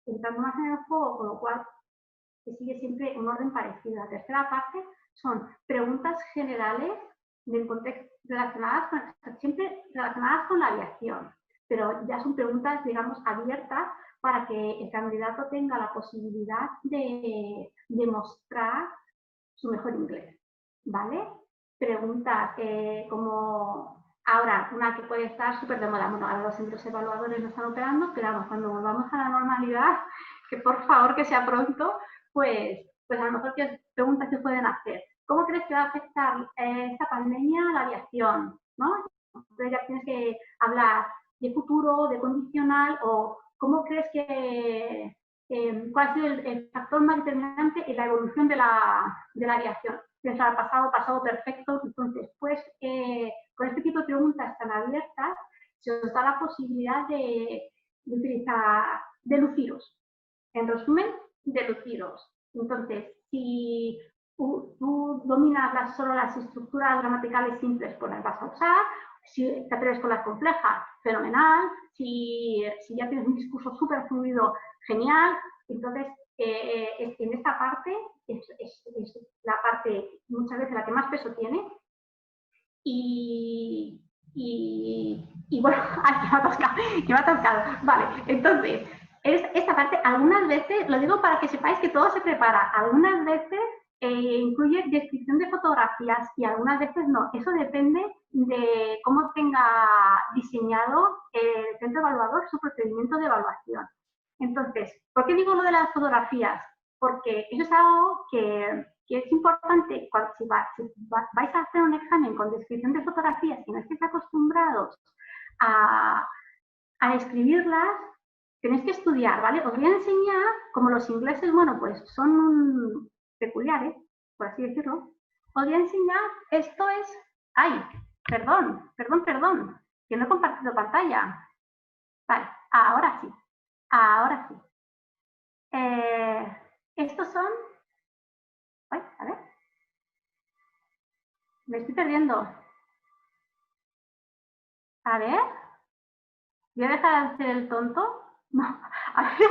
entrando más en el juego, con lo cual se sigue siempre un orden parecido. La tercera parte son preguntas generales del contexto siempre relacionadas con la aviación, pero ya son preguntas, digamos, abiertas para que el candidato tenga la posibilidad de mostrar su mejor inglés, ¿vale? Preguntas como ahora, una que puede estar súper de moda. Bueno, ahora los centros evaluadores no están operando, pero vamos, cuando volvamos a la normalidad, que por favor que sea pronto, pues a lo mejor qué preguntas se pueden hacer. ¿Cómo crees que va a afectar esta pandemia a la aviación? ¿No? Entonces ya tienes que hablar de futuro, de condicional, o cómo crees que cuál ha sido el factor más determinante en la evolución de la aviación. Pensar pasado perfecto. Entonces, pues, con este tipo de preguntas tan abiertas, se os da la posibilidad de utilizar, de luciros. En resumen, de luciros. Entonces, si tú dominas solo las estructuras gramaticales simples, pues las vas a usar. Si te atreves con las complejas, fenomenal. Si ya tienes un discurso súper fluido, genial. Entonces, en esta parte es la parte muchas veces la que más peso tiene. Y bueno, ay, que me ha atascado. Vale, entonces, esta parte, algunas veces, lo digo para que sepáis que todo se prepara, algunas veces incluye descripción de fotografías y algunas veces no. Eso depende de cómo tenga diseñado el centro evaluador su procedimiento de evaluación. Entonces, ¿por qué digo lo de las fotografías? Porque eso es algo que es importante cuando si vais a hacer un examen con descripción de fotografías y no estéis acostumbrados a escribirlas, tenéis que estudiar, ¿vale? Os voy a enseñar, como los ingleses, bueno, pues son peculiares, por así decirlo, os voy a enseñar, esto es, ay, perdón, que no he compartido pantalla. Vale, ahora sí, ahora sí. Estos son, ay, a ver, me estoy perdiendo. A ver, voy a dejar de hacer el tonto. No, a ver.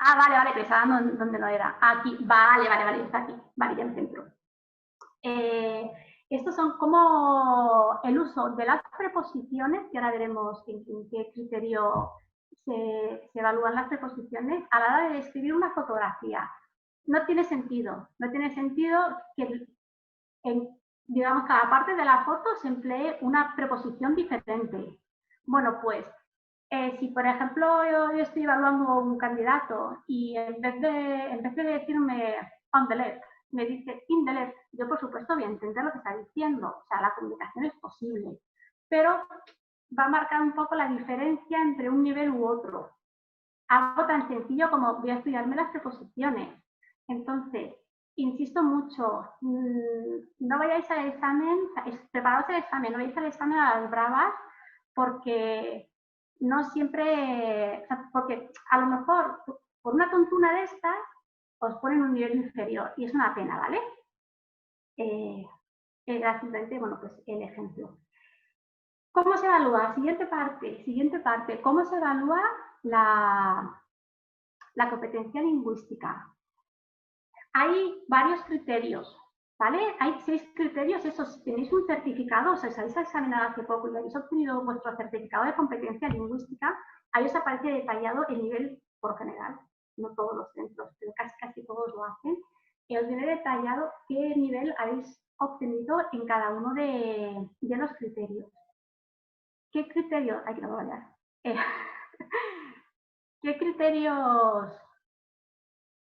Ah, vale, pensaba donde no era. Aquí, vale, está aquí. Vale, ya me centro. Estos son como el uso de las preposiciones, que ahora veremos en qué criterio se evalúan las preposiciones a la hora de describir una fotografía. No tiene sentido que digamos, cada parte de la foto se emplee una preposición diferente. Bueno, pues, si por ejemplo yo estoy evaluando un candidato y en vez de decirme on the left, me dice Indelet, yo por supuesto voy a entender lo que está diciendo, o sea, la comunicación es posible, pero va a marcar un poco la diferencia entre un nivel u otro. Algo tan sencillo como voy a estudiarme las preposiciones. Entonces, insisto mucho, no vayáis al examen, preparaos el examen, no vayáis al examen a las bravas, porque no siempre, o sea, porque a lo mejor por una tontuna de estas os ponen un nivel inferior y es una pena, ¿vale? Era simplemente, bueno, pues el ejemplo. ¿Cómo se evalúa? Siguiente parte. ¿Cómo se evalúa la competencia lingüística? Hay varios criterios, ¿vale? Hay 6 criterios, esos, tenéis un certificado, o sea, si habéis examinado hace poco y habéis obtenido vuestro certificado de competencia lingüística, ahí os aparece detallado el nivel por general, no todos los centros, pero casi todos lo hacen, y os viene detallado qué nivel habéis obtenido en cada uno de los criterios. ¿Qué criterios? Ay, que no me vaya. ¿Qué criterios?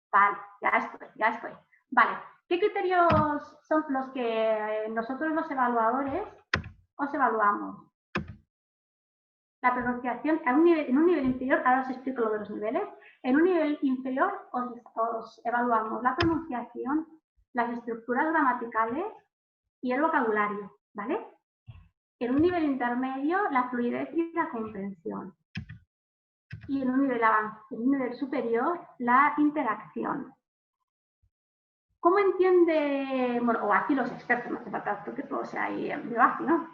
Vale, ya estoy. Vale, ¿qué criterios son los que nosotros los evaluadores os evaluamos? La pronunciación en un nivel inferior, ahora os explico lo de los niveles, en un nivel inferior os evaluamos la pronunciación, las estructuras gramaticales y el vocabulario, ¿vale? En un nivel intermedio, la fluidez y la comprensión. Y en un nivel superior, la interacción. ¿Cómo entiende, bueno, o aquí los expertos, no hace falta que todo sea ahí en debate, ¿no?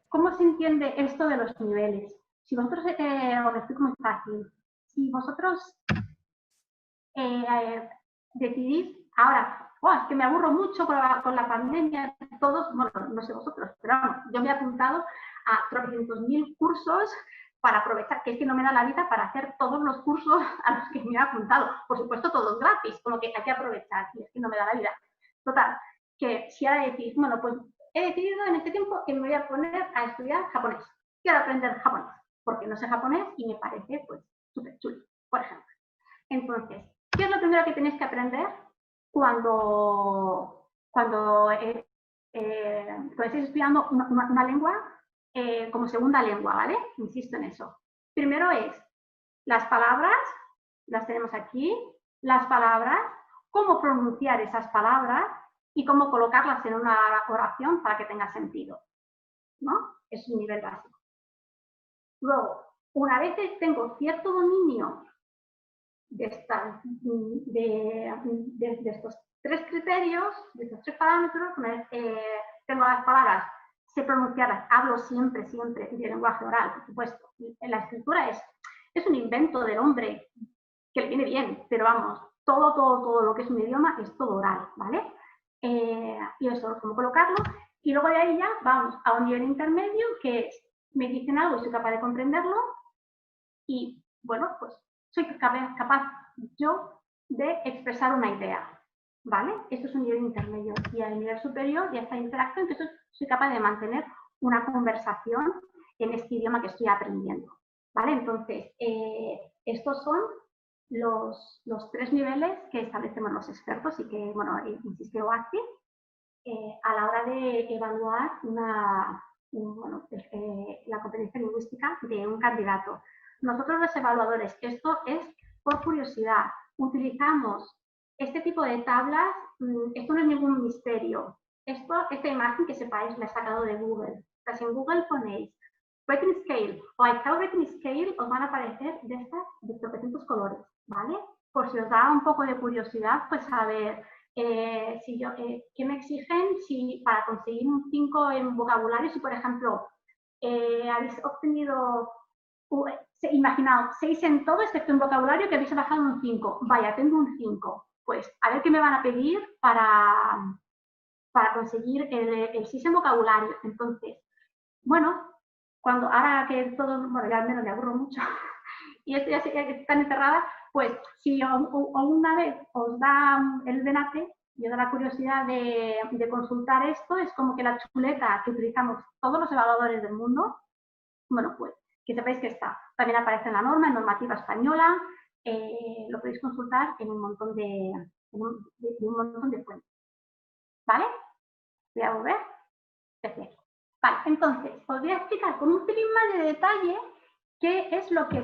¿Cómo se entiende esto de los niveles? Si vosotros, os lo explico muy fácil, si vosotros decidís, ahora, es que me aburro mucho con la pandemia, todos, bueno, no sé vosotros, pero vamos, yo me he apuntado a 300.000 cursos para aprovechar, que es que no me da la vida para hacer todos los cursos a los que me he apuntado. Por supuesto, todos gratis, como que hay que aprovechar, y es que no me da la vida. Total, que si ahora decís, bueno, pues he decidido en este tiempo que me voy a poner a estudiar japonés. Quiero aprender japonés, porque no sé japonés y me parece, pues, súper chulo, por ejemplo. Entonces, ¿qué es lo primero que tenéis que aprender cuando estáis estudiando una lengua como segunda lengua, ¿vale? Insisto en eso. Primero es las palabras, las tenemos aquí, las palabras, cómo pronunciar esas palabras y cómo colocarlas en una oración para que tenga sentido, ¿no? Es un nivel básico. Luego, una vez tengo cierto dominio de estos 3 criterios, de estos 3 parámetros, tengo las palabras, sé pronunciarlas, hablo siempre de lenguaje oral, por supuesto. La escritura es un invento del hombre que le viene bien, pero vamos, todo lo que es un idioma es todo oral, ¿vale? Y eso, cómo colocarlo. Y luego de ahí ya vamos a un nivel intermedio, que es, me dicen algo y soy capaz de comprenderlo, y bueno, pues soy capaz yo de expresar una idea, ¿vale? Esto es un nivel intermedio. Y al nivel superior ya está interacción, entonces soy capaz de mantener una conversación en este idioma que estoy aprendiendo, ¿vale? Entonces, estos son los 3 niveles que establecemos los expertos y que, bueno, insistió aquí, a la hora de evaluar la competencia lingüística de un candidato. Nosotros los evaluadores, esto es por curiosidad, utilizamos este tipo de tablas, esto no es ningún misterio. Esta imagen que sepáis la he sacado de Google. O sea, si en Google ponéis rating scale o ICAO rating scale, os van a aparecer de 300 colores, ¿vale? Por si os da un poco de curiosidad, pues saber ¿qué me exigen para conseguir un 5 en vocabulario? Si, por ejemplo, habéis obtenido, imaginaos, 6 en todo, excepto en vocabulario, que habéis bajado un 5. Vaya, tengo un 5. Pues a ver qué me van a pedir para conseguir el 6 en vocabulario. Entonces, bueno, ahora que todo, bueno, ya al menos me aburro mucho, y esto ya sé que están encerradas, pues si una vez os da el DENATE y os da la curiosidad de consultar esto, es como que la chuleta que utilizamos todos los evaluadores del mundo, bueno, pues que sepáis que está. También aparece en la normativa española, lo podéis consultar en un montón de fuentes. ¿vale? Voy a volver desde aquí. Vale, entonces, os voy a explicar con un pelín más de detalle qué es lo que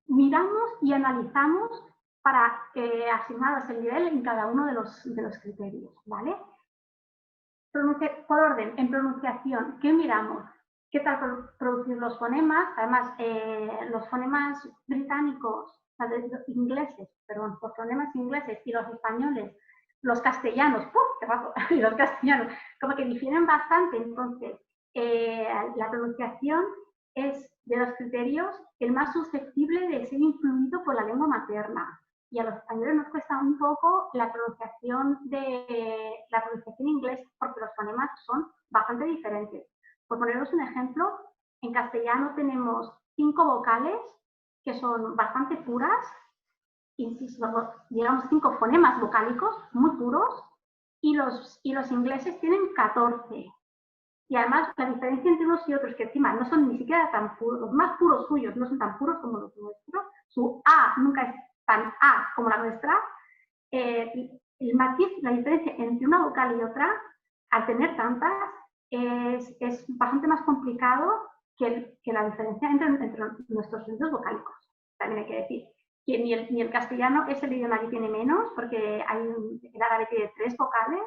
miramos y analizamos para asignaros el nivel en cada uno de los criterios, ¿vale? Por orden, en pronunciación, ¿qué miramos? ¿Qué tal producir los fonemas? Además, los fonemas británicos, los ingleses, perdón, los fonemas ingleses y los españoles, los castellanos, ¡pum! ¡Qué rato! Y los castellanos, como que difieren bastante. Entonces, la pronunciación es de los criterios el más susceptible de ser influido por la lengua materna. Y a los españoles nos cuesta un poco la pronunciación inglés porque los fonemas son bastante diferentes. Por poneros un ejemplo, en castellano tenemos 5 vocales que son bastante puras, insisto, digamos 5 fonemas vocálicos muy puros, y los ingleses tienen 14. Y además la diferencia entre unos y otros, que encima no son ni siquiera tan puros, los más puros suyos no son tan puros como los nuestros, su A nunca es tan A como la nuestra, el matiz, la diferencia entre una vocal y otra, al tener tantas, es bastante más complicado que la diferencia entre nuestros sonidos vocálicos. También hay que decir que ni el castellano es el idioma que tiene menos, porque el árabe tiene 3 vocales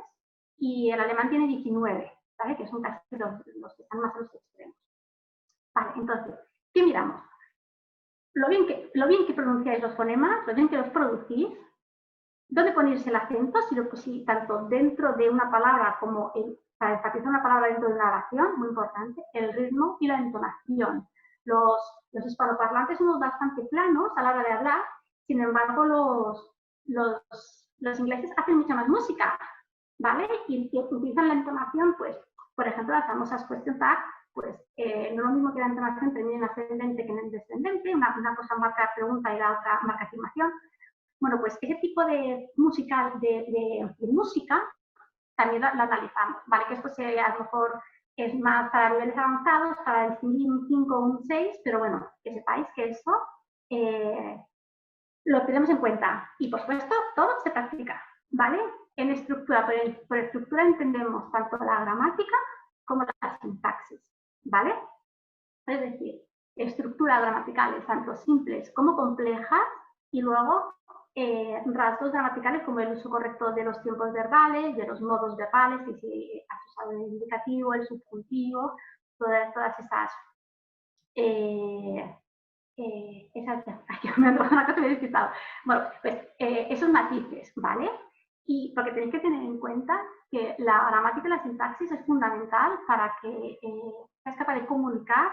y el alemán tiene 19, ¿vale? Que son casi los que están más a los extremos. Vale, entonces, ¿qué miramos? Lo bien que pronunciáis los fonemas, lo bien que los producís, dónde ponéis el acento, si tanto dentro de una palabra como para enfatizar una palabra dentro de una oración, muy importante, el ritmo y la entonación. Los hispanoparlantes somos bastante planos a la hora de hablar, sin embargo los ingleses hacen mucha más música, ¿vale? Y utilizan la entonación, pues, por ejemplo, las famosas question tag, pues no es lo mismo que la entonación termine en ascendente que en descendente, una cosa marca pregunta y la otra marca afirmación. Bueno, pues ese tipo de música también la analizamos, ¿vale? Que esto a lo mejor es más para niveles avanzados, para distinguir un 5 o un 6, pero bueno, que sepáis que esto lo tenemos en cuenta. Y por supuesto, todo se practica, ¿vale? En estructura, por estructura entendemos tanto la gramática como la sintaxis, ¿vale? Es decir, estructuras gramaticales tanto simples como complejas y luego rasgos gramaticales como el uso correcto de los tiempos verbales, de los modos verbales, y si has usado el indicativo, el subjuntivo, todas esas bueno, pues esos matices, ¿vale? Y porque tenéis que tener en cuenta que la gramática y la sintaxis es fundamental para que seas capaz de comunicar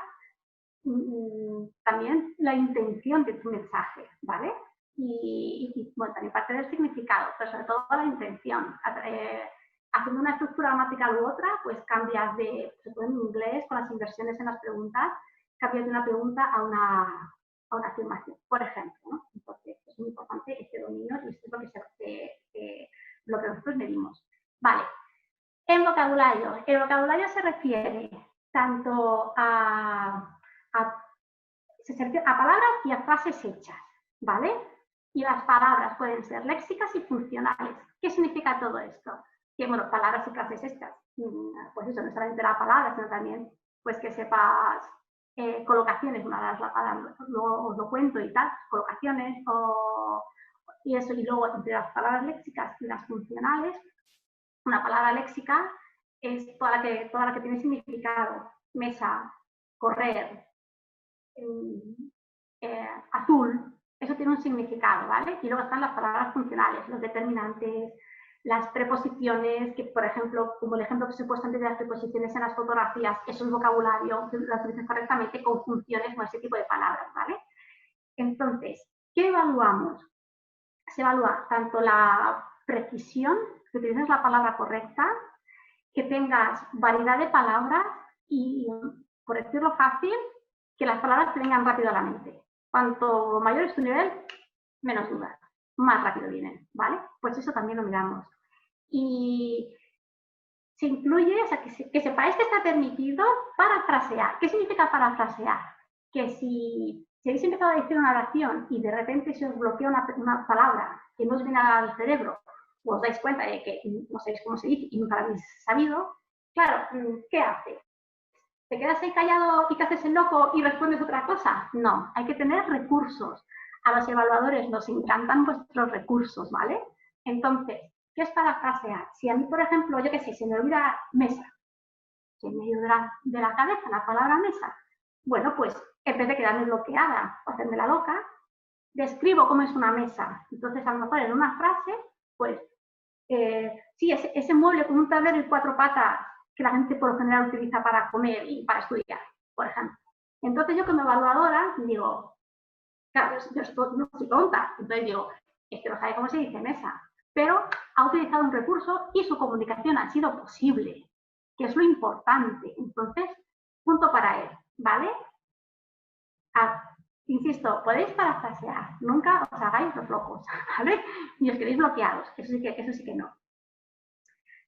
también la intención de tu mensaje, ¿vale? Y bueno, también parte del significado, pero sobre todo la intención. Haciendo una estructura gramatical u otra, pues cambias en inglés, con las inversiones en las preguntas, cambias de una pregunta a una afirmación, por ejemplo, ¿no? Entonces, es muy importante este dominio y esto es lo que nosotros medimos. Vale, en vocabulario. El vocabulario se refiere tanto a palabras y a frases hechas, ¿vale? Y las palabras pueden ser léxicas y funcionales. ¿Qué significa todo esto? Que, bueno, palabras y frases hechas, pues eso, no solamente la palabra, sino también pues que sepas colocaciones, luego os lo cuento y tal, colocaciones y eso, y luego entre las palabras léxicas y las funcionales, una palabra léxica es toda la que tiene significado. Mesa, correr, azul, eso tiene un significado, ¿vale? Y luego están las palabras funcionales, los determinantes, las preposiciones, que por ejemplo, como el ejemplo que os he puesto antes de las preposiciones en las fotografías, eso es vocabulario, las utilizas correctamente con funciones, con ese tipo de palabras, ¿vale? Entonces, ¿qué evaluamos? Se evalúa tanto la precisión, que utilices la palabra correcta, que tengas variedad de palabras y, por decirlo fácil, que las palabras te vengan rápido a la mente. Cuanto mayor es tu nivel, menos dudas, más rápido vienen, ¿vale? Pues eso también lo miramos. Y se incluye, o sea, que sepáis que está permitido parafrasear. ¿Qué significa parafrasear? Que si habéis empezado a decir una oración y de repente se os bloquea una palabra que no os viene al cerebro, os dais cuenta de que no sabéis cómo se dice y nunca lo habéis sabido, claro, ¿qué haces? ¿Te quedas ahí callado y te haces el loco y respondes otra cosa? No, hay que tener recursos. A los evaluadores nos encantan vuestros recursos, ¿vale? Entonces, ¿qué es parafrasear? Si a mí, por ejemplo, yo qué sé, se me olvida mesa, que en medio de la cabeza la palabra mesa, bueno, pues en vez de quedarme bloqueada o hacerme la loca, describo cómo es una mesa. Entonces, a lo mejor en una frase, pues, sí, ese mueble con un tablero y 4 patas que la gente por lo general utiliza para comer y para estudiar, por ejemplo. Entonces, yo como evaluadora digo, claro, yo no soy tonta, entonces digo, es que no sabe cómo se dice mesa, pero ha utilizado un recurso y su comunicación ha sido posible, que es lo importante. Entonces, punto para él, ¿vale? Insisto, podéis parafrasear, nunca os hagáis los locos, ¿vale? Ni os quedéis bloqueados, eso sí que no.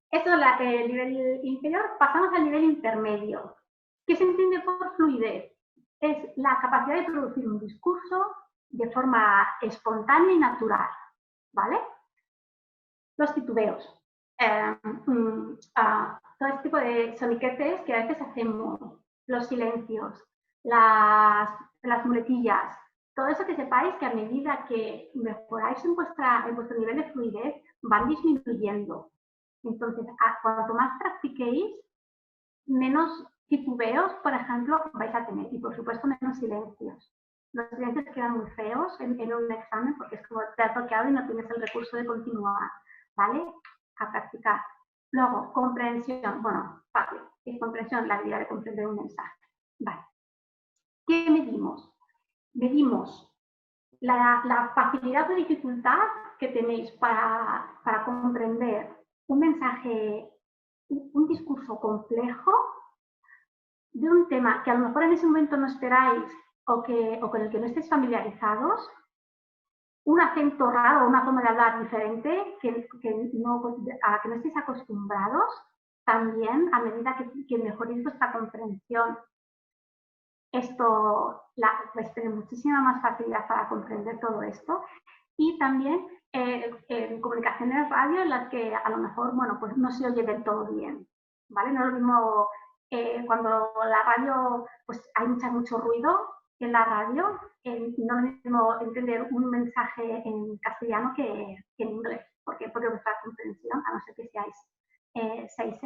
Esto es el nivel inferior, pasamos al nivel intermedio. ¿Qué se entiende por fluidez? Es la capacidad de producir un discurso de forma espontánea y natural, ¿vale? Los titubeos, todo este tipo de soniquetes que a veces hacemos, los silencios, las muletillas, todo eso que sepáis que a medida que mejoráis en vuestro nivel de fluidez van disminuyendo. Entonces, cuanto más practiquéis, menos titubeos, por ejemplo, vais a tener y, por supuesto, menos silencios. Los silencios quedan muy feos en un examen porque es como te has bloqueado y no tienes el recurso de continuar, ¿vale? A practicar. Luego, comprensión. Bueno, fácil. Es comprensión, la habilidad de comprender un mensaje. Vale. ¿Qué medimos? Medimos la facilidad o dificultad que tenéis para comprender un mensaje, un discurso complejo de un tema que a lo mejor en ese momento no esperáis o con el que no estéis familiarizados, un acento raro, una forma de hablar diferente a la que no estéis acostumbrados, también a medida que mejoréis vuestra comprensión, vais a tener muchísima más facilidad para comprender todo esto. Y también en comunicaciones radio en las que a lo mejor, bueno, pues no se oye del todo bien, ¿vale? No es lo mismo cuando la radio, pues hay mucho ruido en la radio, no es lo mismo entender un mensaje en castellano que en inglés, porque vuestra comprensión, a no ser que seáis 6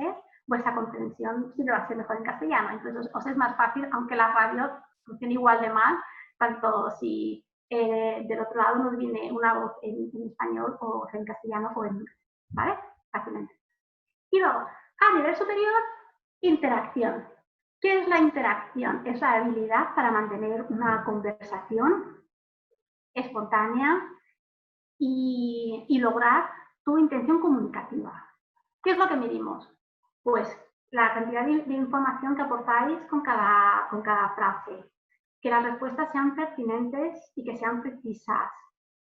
vuestra comprensión siempre va a ser mejor en castellano, entonces os es más fácil, aunque la radio funcione igual de mal, tanto si del otro lado nos viene una voz en español o en castellano o en inglés, ¿vale? Fácilmente. Y luego, a nivel superior, interacción. ¿Qué es la interacción? Es la habilidad para mantener una conversación espontánea y lograr tu intención comunicativa. ¿Qué es lo que medimos? Pues la cantidad de información que aportáis con cada frase, que las respuestas sean pertinentes y que sean precisas,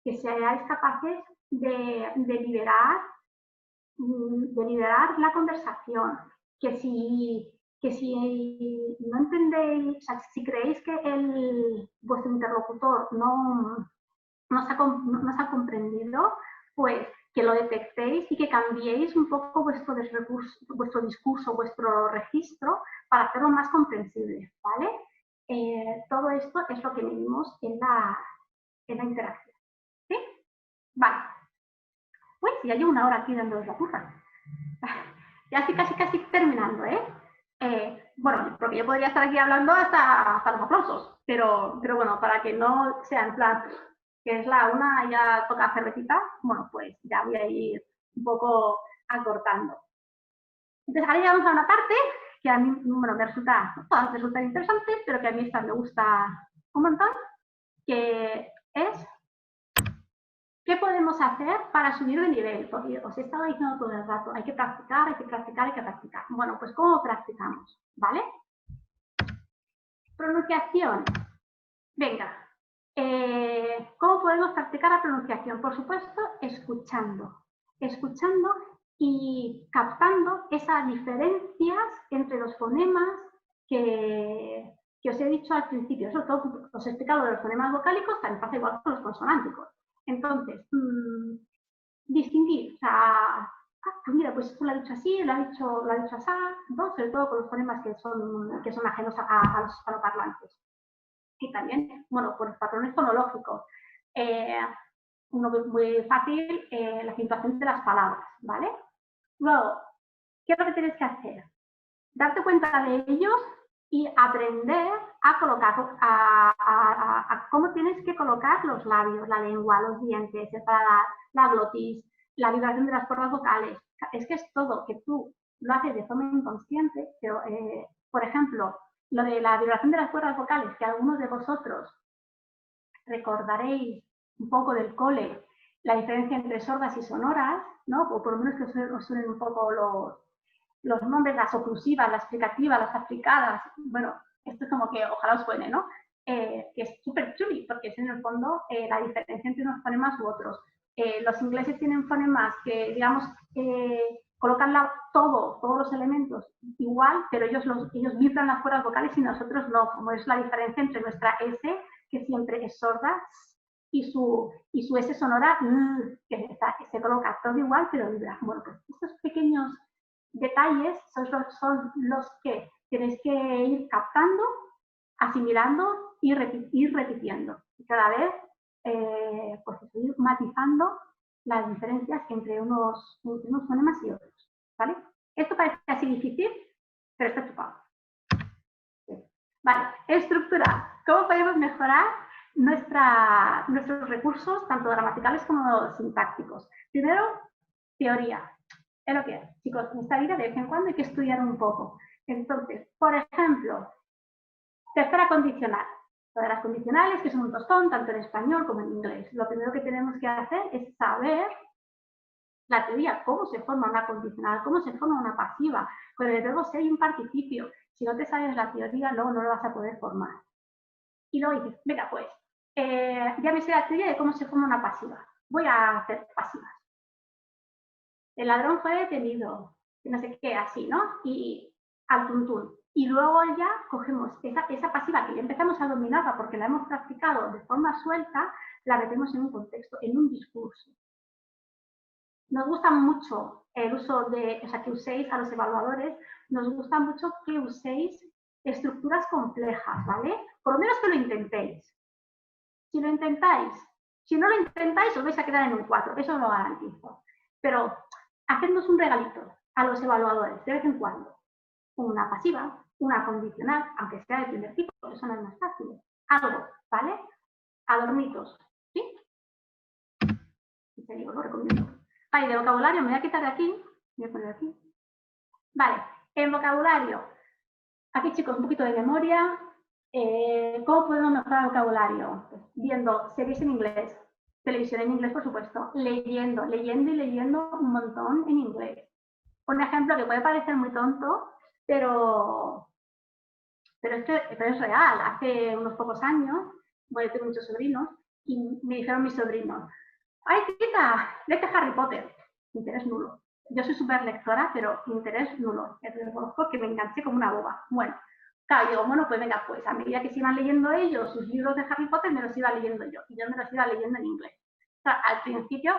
que seáis capaces de liberar la conversación, que si no entendéis, o sea, si creéis que vuestro interlocutor no os ha comprendido, pues que lo detectéis y que cambiéis un poco vuestro discurso, vuestro registro para hacerlo más comprensible, ¿vale? Todo esto es lo que medimos en la interacción, ¿sí? Vale. Pues ya llevo una hora aquí dándoles la turra. Ya estoy casi terminando, bueno, porque yo podría estar aquí hablando hasta los aplausos, pero bueno, para que no sea en plan que es la una y ya toca cervecita, bueno, pues ya voy a ir un poco acortando. Entonces ahora ya vamos a una parte que a mí, bueno, todas resultan interesantes, pero que a mí esta me gusta un montón, que es ¿qué podemos hacer para subir de nivel? Porque os he estado diciendo todo el rato, hay que practicar, hay que practicar, hay que practicar. Bueno, pues ¿cómo practicamos? ¿Vale? Pronunciación. Venga. ¿Cómo podemos practicar la pronunciación? Por supuesto, escuchando. Escuchando y captando esas diferencias entre los fonemas que os he dicho al principio. Sobre todo os he explicado de los fonemas vocálicos, también pasa igual con los consonánticos. Entonces, distinguir, o sea, pues mira, pues esto lo ha dicho así, lo ha dicho así, ¿no? Sobre todo con los fonemas que son ajenos a los hispanoparlantes. Y también, bueno, por patrones fonológicos. Uno muy fácil, la acentuación de las palabras, ¿vale? Luego, ¿qué es lo que tienes que hacer? Darte cuenta de ellos y aprender a colocar, a cómo tienes que colocar los labios, la lengua, los dientes, el paladar, la glotis, la vibración de las cuerdas vocales. Es que es todo, que tú lo haces de forma inconsciente, pero, por ejemplo, lo de la vibración de las cuerdas vocales, que algunos de vosotros recordaréis un poco del cole, la diferencia entre sordas y sonoras, ¿no? O por lo menos que os suenen un poco los nombres, las oclusivas, las explicativas, las aplicadas. Bueno, esto es como que ojalá os suene, ¿no? Que es súper chuli, porque es en el fondo la diferencia entre unos fonemas u otros. Los ingleses tienen fonemas que, digamos, colocan todos los elementos igual, pero ellos vibran las cuerdas vocales y nosotros no, como es la diferencia entre nuestra S, que siempre es sorda, y su S sonora, que se coloca todo igual, pero vibra. Bueno, pues estos pequeños detalles son los que tenéis que ir captando, asimilando y ir repitiendo. Y cada vez, pues ir matizando las diferencias entre unos fonemas y otros. ¿Vale? Esto parece así difícil, pero está chupado. Vale, estructura. ¿Cómo podemos mejorar nuestros recursos, tanto gramaticales como sintácticos? Primero, teoría. Es lo que es, chicos, en esta vida de vez en cuando hay que estudiar un poco. Entonces, por ejemplo, tercera condicional. Lo de las condicionales, que son un tostón, tanto en español como en inglés. Lo primero que tenemos que hacer es saber la teoría, cómo se forma una condicional, cómo se forma una pasiva. Con el verbo ser y un participio. Si no te sabes la teoría, luego no lo vas a poder formar. Y luego dices, venga, pues, ya me sé la teoría de cómo se forma una pasiva. Voy a hacer pasivas. El ladrón fue detenido, no sé qué, así, ¿no? Y al tuntún. Y luego ya cogemos esa pasiva que ya empezamos a dominarla porque la hemos practicado de forma suelta, la metemos en un contexto, en un discurso. Nos gusta mucho el uso de, o sea, que uséis a los evaluadores, nos gusta mucho que uséis estructuras complejas, ¿vale? Por lo menos que lo intentéis. Si lo intentáis, si no lo intentáis, os vais a quedar en un 4, eso lo garantizo. Pero hacednos un regalito a los evaluadores de vez en cuando. Una pasiva, una condicional, aunque sea de primer tipo, eso no es más fácil. Algo, ¿vale? Adornitos, ¿sí? En serio, lo recomiendo. Vale, de vocabulario me voy a quitar de aquí. Voy a poner aquí. Vale, en vocabulario. Aquí, chicos, un poquito de memoria. ¿Cómo podemos mejorar el vocabulario? Pues viendo series en inglés, televisión en inglés, por supuesto, leyendo un montón en inglés. Un ejemplo que puede parecer muy tonto, pero es real. Hace unos pocos años, bueno, yo tengo muchos sobrinos, y me dijeron mis sobrinos, ¡ay, tita, léete Harry Potter! Interés nulo. Yo soy súper lectora, pero interés nulo. Reconozco que me enganché como una boba. Bueno, claro, digo, bueno, pues venga, pues a medida que se iban leyendo ellos sus libros de Harry Potter, me los iba leyendo yo. Y yo me los iba leyendo en inglés. O sea, al principio,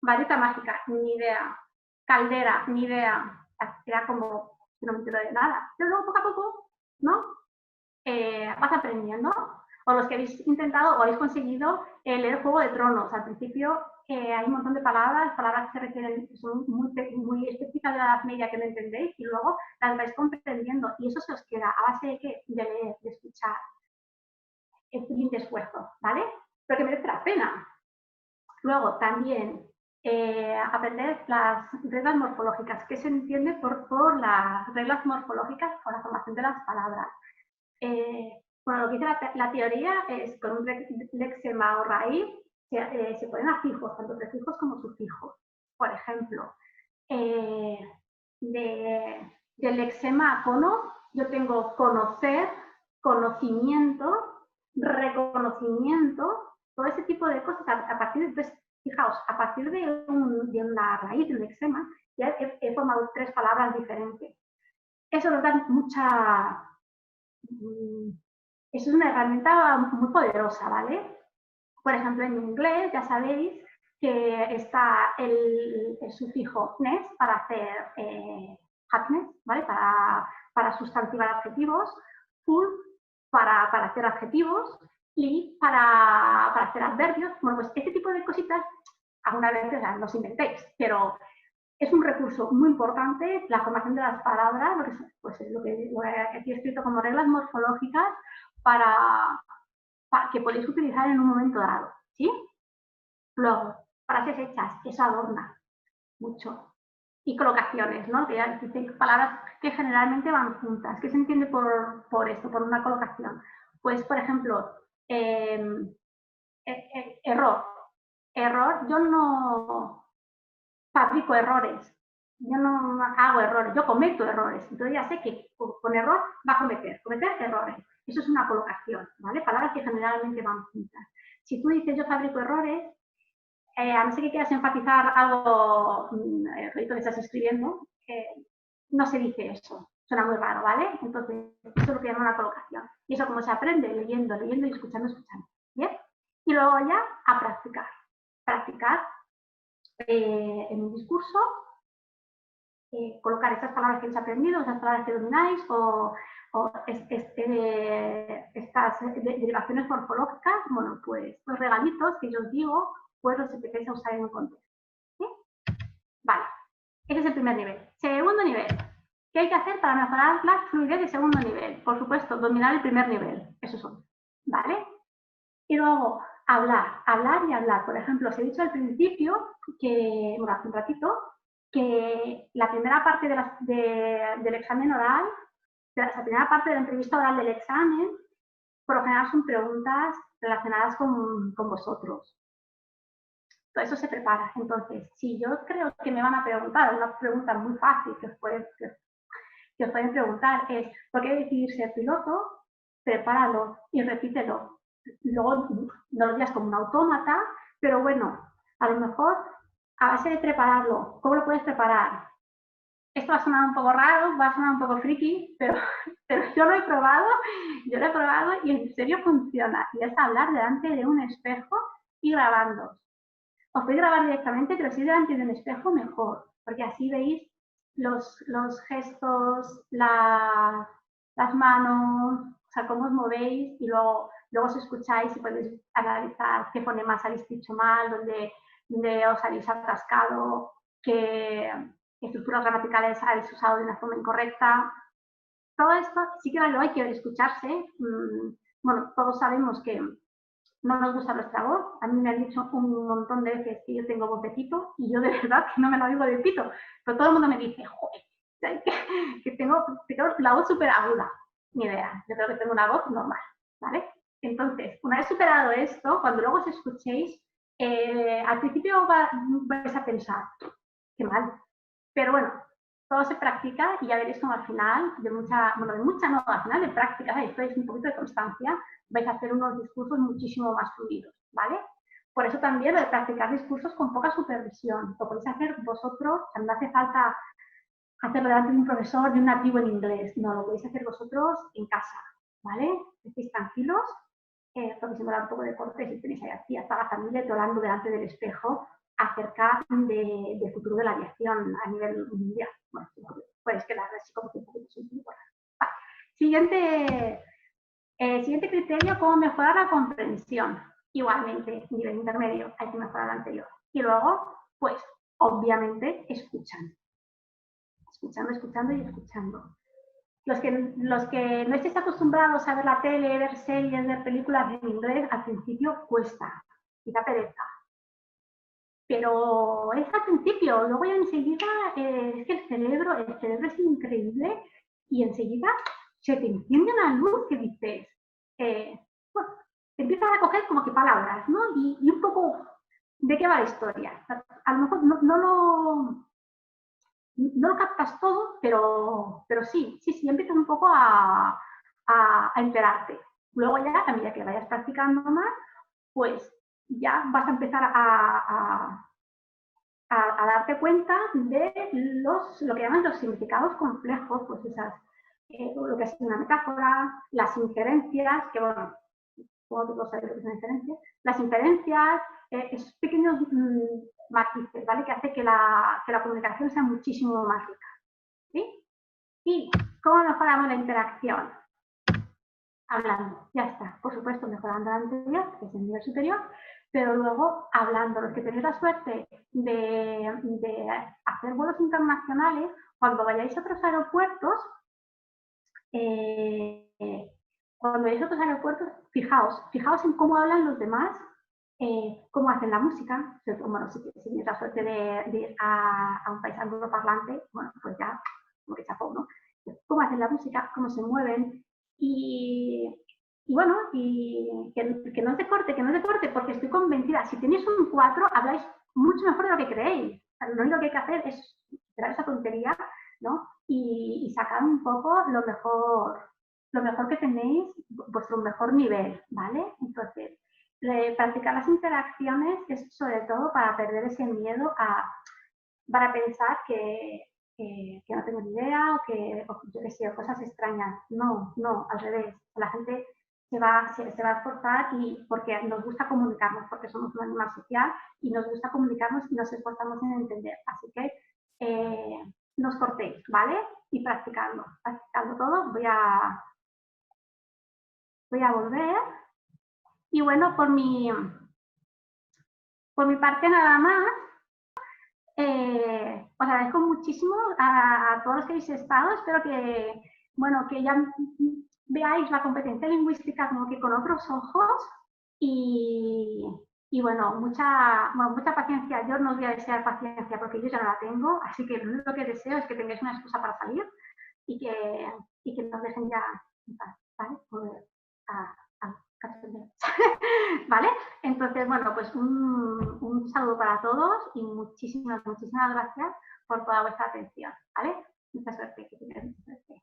varita mágica, ni idea. Caldera, ni idea. Era como, no me entero de nada. Pero luego, poco a poco, ¿no? Vas aprendiendo. O los que habéis intentado o habéis conseguido leer Juego de Tronos. Al principio hay un montón de palabras que se requieren, que son muy específicas de la Edad Media que no entendéis, y luego las vais comprendiendo. Y eso se os queda a base de qué? De leer, de escuchar. Es un esfuerzo, ¿vale? Pero que merece la pena. Luego, también aprender las reglas morfológicas. ¿Qué se entiende por las reglas morfológicas o la formación de las palabras? Bueno, lo que dice la teoría es con un lexema o raíz se ponen afijos, tanto prefijos como sufijos. Por ejemplo, del lexema cono, yo tengo conocer, conocimiento, reconocimiento, todo ese tipo de cosas. A partir de, fijaos, a partir de una raíz, de un lexema, ya he formado 3 palabras diferentes. Eso nos da mucha... Eso es una herramienta muy poderosa, ¿vale? Por ejemplo, en inglés, ya sabéis que está el sufijo -ness para hacer happiness, ¿vale? Para sustantivar adjetivos, full para hacer adjetivos y para hacer adverbios. Bueno, pues este tipo de cositas alguna vez, o sea, no os inventéis, pero es un recurso muy importante, la formación de las palabras, pues es lo que aquí he escrito como reglas morfológicas para que podéis utilizar en un momento dado, ¿sí? Luego, frases hechas, eso adorna mucho. Y colocaciones, ¿no? Que ya dicen palabras que generalmente van juntas. ¿Qué se entiende por esto, por una colocación? Pues, por ejemplo, error. Error, yo no fabrico errores, yo no hago errores, yo cometo errores. Entonces ya sé que con error va a cometer errores. Eso es una colocación, ¿vale? Palabras que generalmente van juntas. Si tú dices yo fabrico errores, a no ser que quieras enfatizar algo, el proyecto que estás escribiendo, no se dice eso. Suena muy raro, ¿vale? Entonces, eso es lo que llama una colocación. Y eso como se aprende leyendo, leyendo y escuchando, escuchando. ¿Bien? Y luego ya a practicar. Practicar en un discurso, colocar esas palabras que habéis aprendido, esas palabras que domináis, o estas derivaciones morfológicas, bueno, pues los regalitos que yo os digo, pues los empecéis a usar en un contexto. ¿Sí? Vale, ese es el primer nivel. Segundo nivel, ¿qué hay que hacer para mejorar la fluidez de segundo nivel? Por supuesto, dominar el primer nivel, eso son, ¿vale? Y luego, hablar, hablar y hablar. Por ejemplo, os he dicho al principio, que, bueno, hace un ratito, que la primera parte del examen oral, la primera parte de la entrevista oral del examen, por lo general son preguntas relacionadas con vosotros. Todo eso se prepara. Entonces, si yo creo que me van a preguntar, una pregunta muy fácil que os pueden preguntar es, ¿por qué decidir ser piloto? Prepáralo y repítelo. Luego, no lo digas como un autómata, pero bueno, a lo mejor, a base de prepararlo, ¿cómo lo puedes preparar? Esto va a sonar un poco raro, va a sonar un poco friki, pero yo lo he probado y en serio funciona. Y es hablar delante de un espejo y grabando. Os podéis grabar directamente, pero si delante de un espejo mejor, porque así veis los gestos, las manos, o sea, cómo os movéis y luego os escucháis y podéis analizar qué fonemas habéis dicho mal, dónde os habéis atascado, qué estructuras gramaticales habéis usado de una forma incorrecta. Todo esto sí que lo hay que escucharse. Bueno, todos sabemos que no nos gusta nuestra voz. A mí me han dicho un montón de veces que yo tengo voz de pito y yo de verdad que no me lo digo de pito. Pero todo el mundo me dice, joder, que tengo la voz súper aguda. Ni idea, yo creo que tengo una voz normal, ¿vale? Entonces, una vez superado esto, cuando luego os escuchéis, al principio vais a pensar, qué mal. Pero bueno, todo se practica y ya veréis como al final, al final de práctica, esto es un poquito de constancia, vais a hacer unos discursos muchísimo más fluidos, ¿vale? Por eso también lo de practicar discursos con poca supervisión. Lo podéis hacer vosotros, o sea, no hace falta hacerlo delante de un profesor, de un nativo en inglés, no, lo podéis hacer vosotros en casa, ¿vale? Estéis tranquilos, porque se me da un poco de corte si tenéis ahí a toda la familia hablando delante del espejo acerca del futuro de la aviación a nivel mundial. Bueno, puedes quedar así como que un poquito sin vale. Siguiente criterio, cómo mejorar la comprensión. Igualmente, nivel intermedio, hay que mejorar el anterior. Y luego, pues, obviamente, escuchando y escuchando. Los que no estéis acostumbrados a ver la tele, ver series, ver películas en inglés, al principio cuesta y da pereza. Pero es al principio, luego ya enseguida es que el cerebro es increíble y enseguida se te enciende una luz que dices, bueno, te empiezas a coger como que palabras, ¿no? Y un poco de qué va la historia. A lo mejor no lo captas todo, pero sí, empiezas un poco a enterarte. Luego ya, a medida que vayas practicando más, pues ya vas a empezar a darte cuenta de lo que llaman los significados complejos, pues lo que es una metáfora, las injerencias, que bueno, supongo que todos sabéis lo que son inferencias, las inferencias, esos pequeños matices, ¿vale? Que hace que la comunicación sea muchísimo más rica, ¿sí? ¿Y cómo mejoramos la interacción? Hablando, ya está. Por supuesto, mejorando la anterior, que es el nivel superior, pero luego hablando. Los que tenéis la suerte de hacer vuelos internacionales, cuando vayáis a otros aeropuertos, fijaos en cómo hablan los demás, cómo hacen la música. Bueno, si tienes la suerte de ir a un país angloparlante, bueno, pues ya, como que chapó, ¿no? Cómo hacen la música, cómo se mueven y bueno, y que no se corte, porque estoy convencida, si tenéis un 4, habláis mucho mejor de lo que creéis. O sea, lo que hay que hacer es esperar esa tontería, ¿no? Y sacar un poco lo mejor que tenéis, vuestro mejor nivel, ¿vale? Entonces, practicar las interacciones es sobre todo para perder ese miedo para pensar que no tengo ni idea o yo qué sé, cosas extrañas. No, al revés. La gente se va a esforzar porque nos gusta comunicarnos, porque somos un animal social y nos gusta comunicarnos y nos esforzamos en entender. Así que no os cortéis, ¿vale? Y practicando todo. Voy a volver. Y bueno, por mi parte nada más. Os agradezco muchísimo a todos los que habéis estado. Espero que, bueno, que ya veáis la competencia lingüística como que con otros ojos y bueno, mucha paciencia. Yo no os voy a desear paciencia porque yo ya no la tengo, así que lo único que deseo es que tengáis una excusa para salir y que nos dejen ya en paz, ¿vale? ¿Vale? Entonces, bueno, pues un saludo para todos y muchísimas gracias por toda vuestra atención, ¿vale? Mucha suerte, que tengáis mucha suerte.